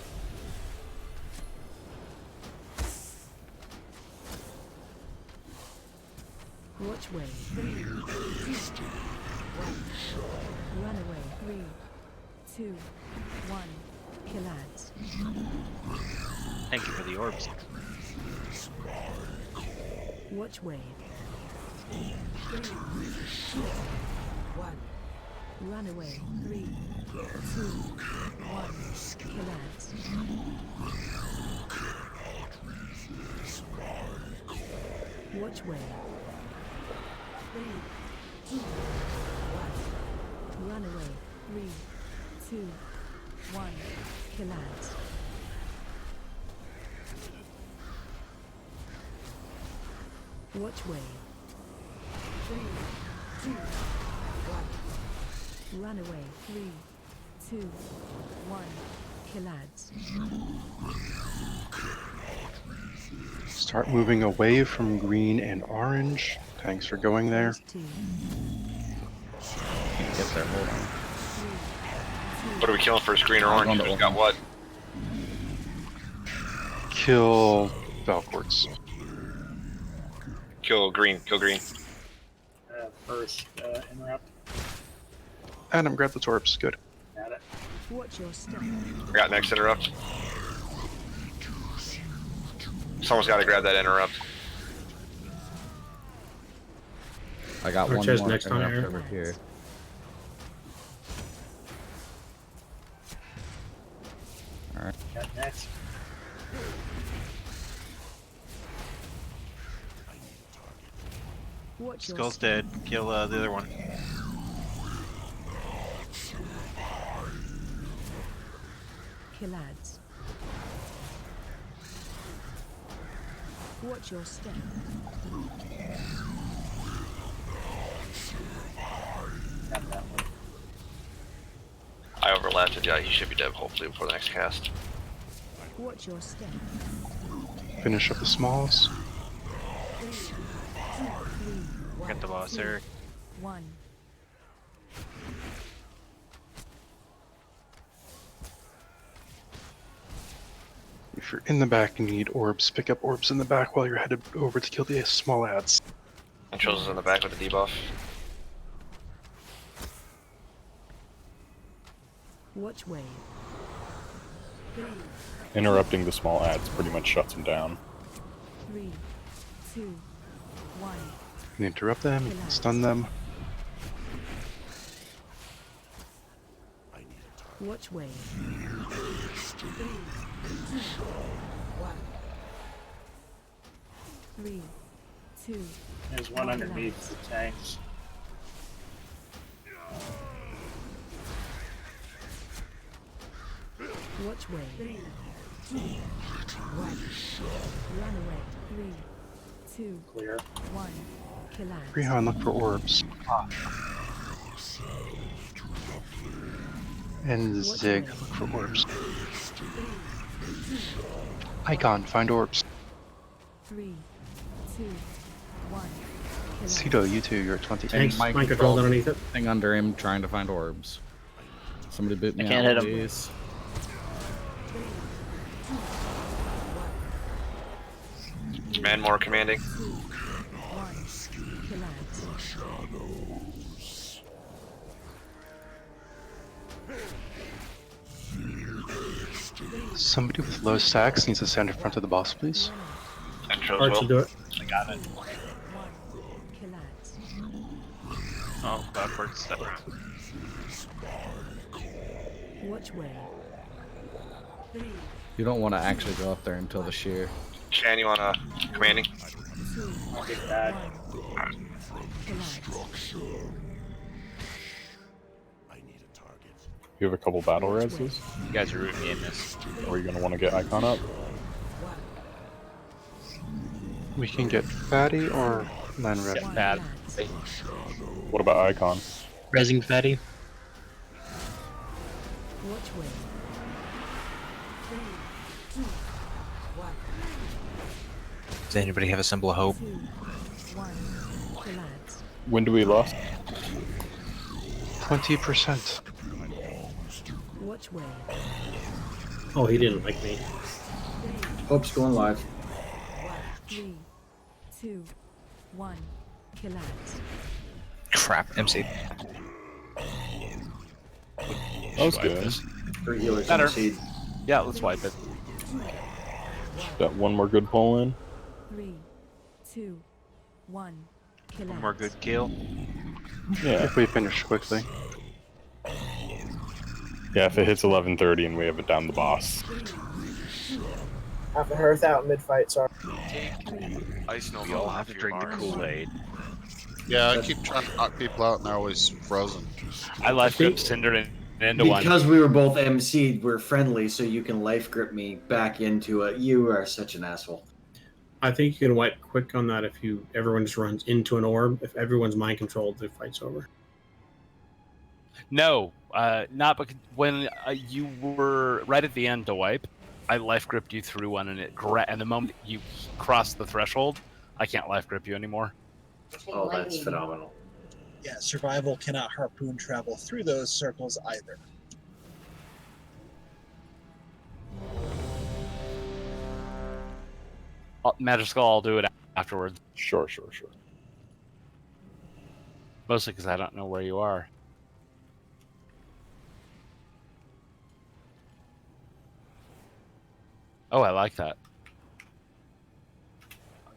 Watch way. 3, 2, 1. Run away. 3, 2, 1. Kill ads. Thank you for the orbs. Watch way. 3, 2, 1. Run away. 3, 2, 1. Kill ads. Watch way. 3, 2, 1. Run away. 3, 2, 1. Kill ads. Watch wave. 3, 2, 1. Run away. 3, 2, 1. Kill ads. Start moving away from green and orange. Thanks for going there. Can't get there. Hold on. What are we killing first, green or orange? Who's got what? Kill Valcourts. Kill green. Kill green. First, interrupt. Adam, grab the torps. Good. Got it. Watch your step. I got next interrupt. Someone's got to grab that interrupt. I got one Archer's more next on interrupt air. over here. Alright. Got next. Watch your Skull's step. dead. Kill the other one. Kill ads. Watch your step. Got that one. I overlapped it. Yeah, he should be dead hopefully before the next cast. Watch your step. Finish up the smalls. 3, 2, 3, Get the boss, Eric. 1. If you're in the back and you need orbs, pick up orbs in the back while you're headed over to kill the small ads. And Charles is in the back with the debuff. Watch wave. 3, Interrupting the small ads pretty much shuts them down. 3, 2, 1. You can interrupt them, you can stun them. Watch wave. 3, 2, 1. 3, 2. There's one underneath the tanks. Watch wave. 3, 2, 1. Run away. 3, 2, Clear. 1. Kill ads. Rihan, look for orbs. And Zig, look for orbs. Icon, find orbs. 3, 2, 1. Kill ads. Cito, you two, you're at 20. Tanks, mind control underneath it. Thing under him, trying to find orbs. Somebody boot me I can't out, hit him. please. Man more commanding. 2, 1. Kill ads. Somebody with low stacks needs to stand in front of the boss, please. And Charles Arch will will. do it. I got it. 1. Kill ads. Oh, backwards. Step around. Watch wave. 3, You don't want to actually go up there until the shear. Shan, you wanna commanding? 2, I'll get that. 1. Kill ads. You have a couple battle reses. You guys are rooting me in this. Are you gonna want to get Icon up? We can get Fatty or Lanred. Get bad. What about Icon? Resing fatty. Watch wave. 3, 2, 1. Does anybody have a symbol of hope? 2, 1. Kill ads. When do we lost? 20%. Watch wave. Oh, he didn't like me. Hope's going live. 3, 2, 1. Kill ads. Crap, MC. That was good. Three healers Better. on seed. Yeah, let's wipe it. Got one more good pull in. 3, 2, 1. Kill One ads. more good kill. Yeah. If we finish quickly. Yeah, if it hits 11:30 and we have it down the boss. Have to Hearth out mid-fight, sorry. Ice no We all have to drink the Kool-Aid. Yeah, I keep trying to knock people out and they're always frozen. I life grip Cinder and Into one. Because we were both MC'd, we're friendly, so you can life grip me back into it. You are such an asshole. I think you can wipe quick on that if everyone just runs into an orb. If everyone's mind controlled, the fight's over. No, not because when you were right at the end to wipe, I life gripped you through one, and and the moment you crossed the threshold, I can't life grip you anymore. Oh, that's phenomenal. Yeah, survival cannot harpoon travel through those circles either. Magic Skull, I'll do it afterwards. Sure. Mostly because I don't know where you are. Oh, I like that.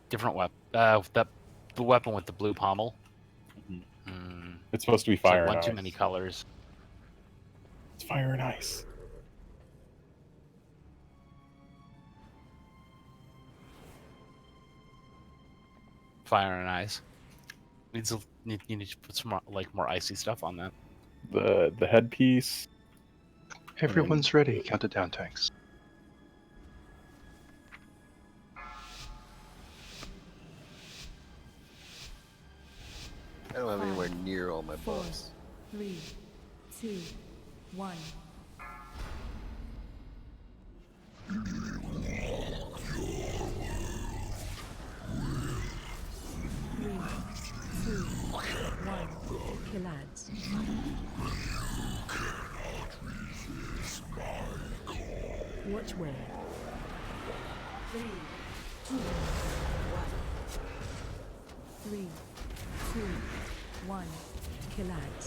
Different weapon. The weapon with the blue pommel. It's supposed to be It's like fire and one ice. too many colors. It's fire and ice. Fire and ice. You need to put some more icy stuff on that. The headpiece. Everyone's ready. Count it down, tanks. I don't have anywhere near all my buffs. 3, 2, 1. Kill ads. Watch where. 3, 2, 1. 3, 2, 1. Kill ads.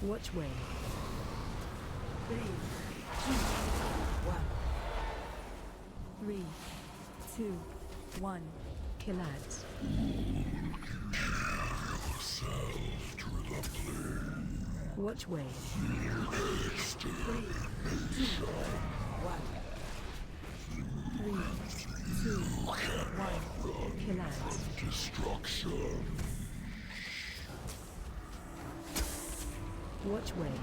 Watch where. 3, 2, 1. 3, 2, 1. Kill ads. Watch way. 3, 2, 1. 3, 2, 1. Kill ads. Destruction. Watch way.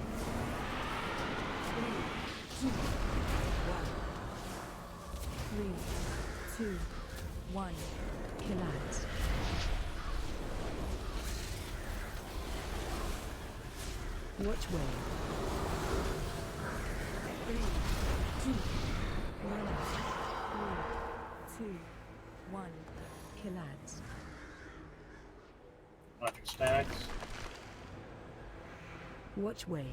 3, 2, 1. 3, 2, 1. Kill ads. Watch way. 3, 2, 1. 3, 2, 1. Kill ads. Watch your stacks. Watch wave.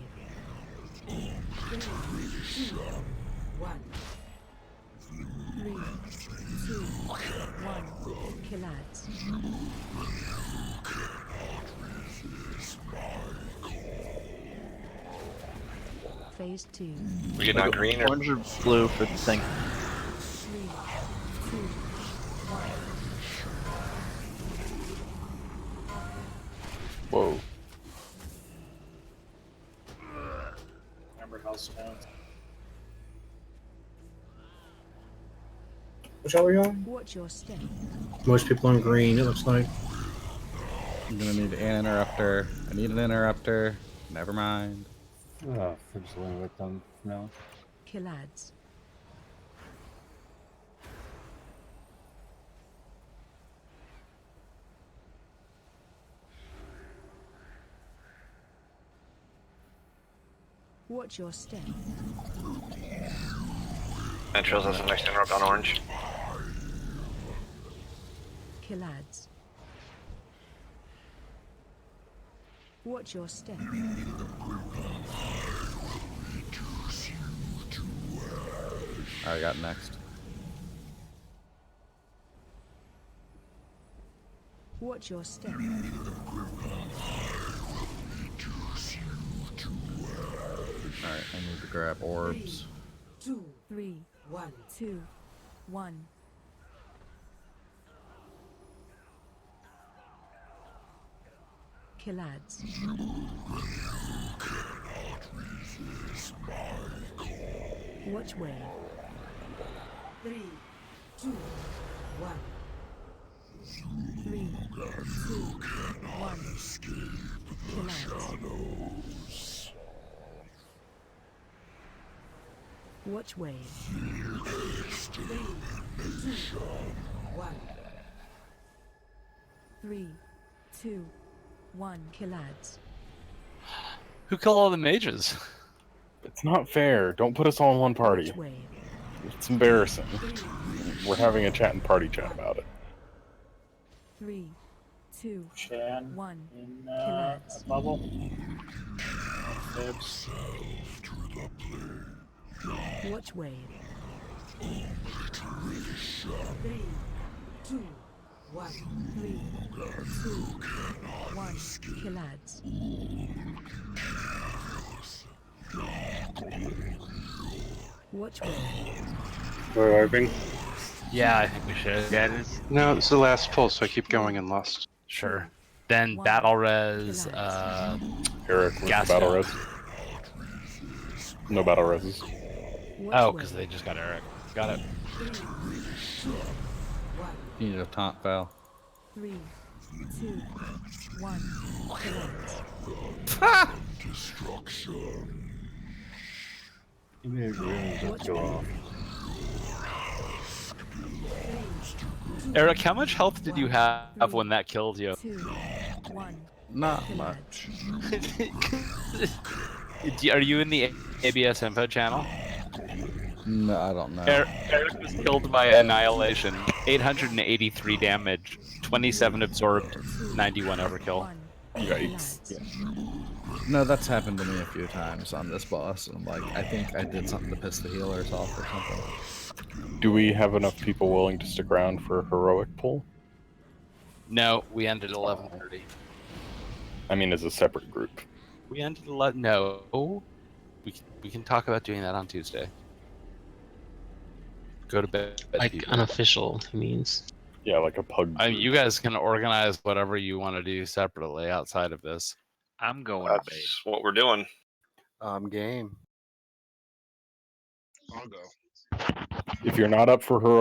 3, 2, 1. 3, 2, 1. Kill ads. Phase 2. We get on green or orange or blue for the thing. 3, 2, 1. Whoa. Remember how stones. Which are we on? Watch your step. Most people on green, it looks like. I'm gonna need an interrupter. I need an interrupter. Never mind. Oh, fizzling with them now. Kill ads. Watch your step. Ventrals has the next interrupt on orange. Kill ads. Watch your step. I got next. Watch your step. Alright, I need to grab orbs. 2, 3, 1, 2, 1. Kill ads. Watch wave. 3, 2, 1. 3, 2, 1. Kill ads. Watch wave. 3, 2, 1. Kill ads. Who killed all the mages? It's not fair. Don't put us all in one party. Watch wave. It's embarrassing. We're having a chat and party chat about it. 3, 2, Shan 1. in Kill a ads. bubble. Fibs. Watch wave. 3, 2, 1. 3, 2, 1. Kill ads. Watch wave. We're wiping. Yeah, I think we should. Yeah, it is. No, it's the last pull, so I keep going and lost. Sure. Then battle res. Eric with Gas the battle gun. res. No battle reses. Oh, because they just got Eric. Got it. You need a taunt, Val. 3, 2, 1. Kill ads. You made really go off. Eric, how much health did you have when that killed you? 2, 1. Not much. Are you in the ABS info channel? No, I don't know. Eric was killed by annihilation. 883 damage, 27 absorbed, 91 overkill. Yikes. No, that's happened to me a few times on this boss. And I'm like, I think I did something to piss the healers off or something. Do we have enough people willing to stick around for a heroic pull? No, we ended at 11:30. I mean, as a separate group. We ended 11. No, we can talk about doing that on Tuesday. Go to bed. Like people. unofficial, he means. Yeah, like a pug. I mean, you guys can organize whatever you want to do separately outside of this. I'm going to bed. That's what we're doing. Game. I'll go. If you're not up for heroic